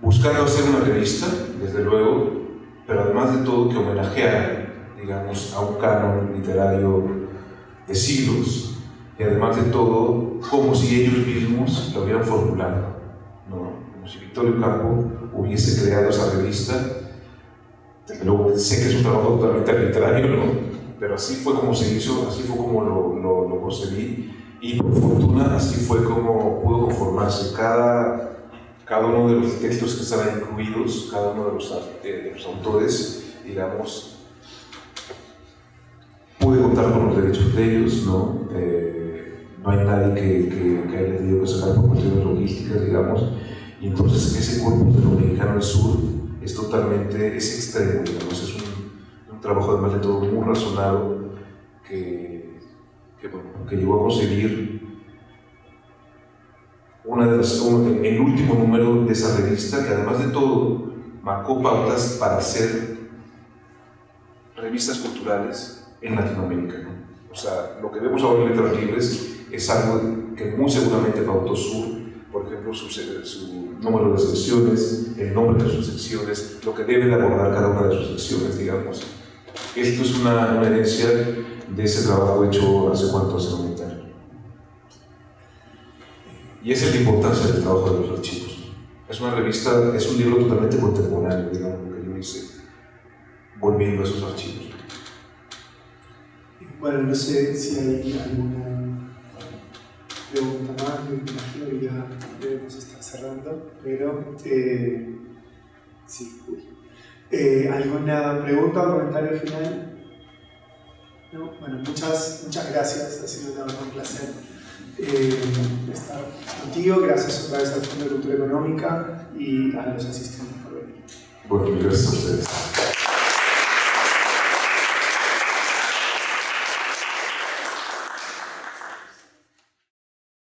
buscando hacer una revista, desde luego, pero además de todo que homenajeara, digamos, a un canon literario de siglos, y además de todo, como si ellos mismos lo hubieran formulado, ¿no? Como si Victorio Campo hubiese creado esa revista. Desde luego, sé que es un trabajo totalmente arbitrario, ¿no? Pero así fue como se hizo, así fue como lo concebí, y por fortuna así fue como pudo conformarse cada uno de los textos que estaban incluidos, cada uno de los autores, digamos, pude contar con los derechos de ellos, ¿no? No hay nadie que haya tenido que sacar por cuestiones logísticas, digamos, y entonces ese cuerpo de lo mexicano del sur es extremo, digamos, es un trabajo además de todo muy razonado que llegó a conseguir el último número de esa revista, que además de todo marcó pautas para hacer revistas culturales en Latinoamérica, ¿no? O sea, lo que vemos ahora en Letras Libres es algo que muy seguramente pautó Sur, por ejemplo, su número de secciones, el nombre de sus secciones, lo que debe de abordar cada una de sus secciones, digamos. Esto es una herencia de ese trabajo hecho hace 90 años. Y esa es la importancia del trabajo de los archivos. Es una revista, es un libro totalmente contemporáneo, digamos, lo que yo hice, volviendo a esos archivos. Bueno, no sé si hay alguna pregunta más, me imagino que ya debemos estar cerrando, pero sí. ¿Alguna pregunta o comentario final? ¿No? Bueno, muchas gracias, ha sido un placer estar contigo, gracias otra vez al Fondo de Cultura Económica y a los asistentes por venir. Bueno, gracias a ustedes.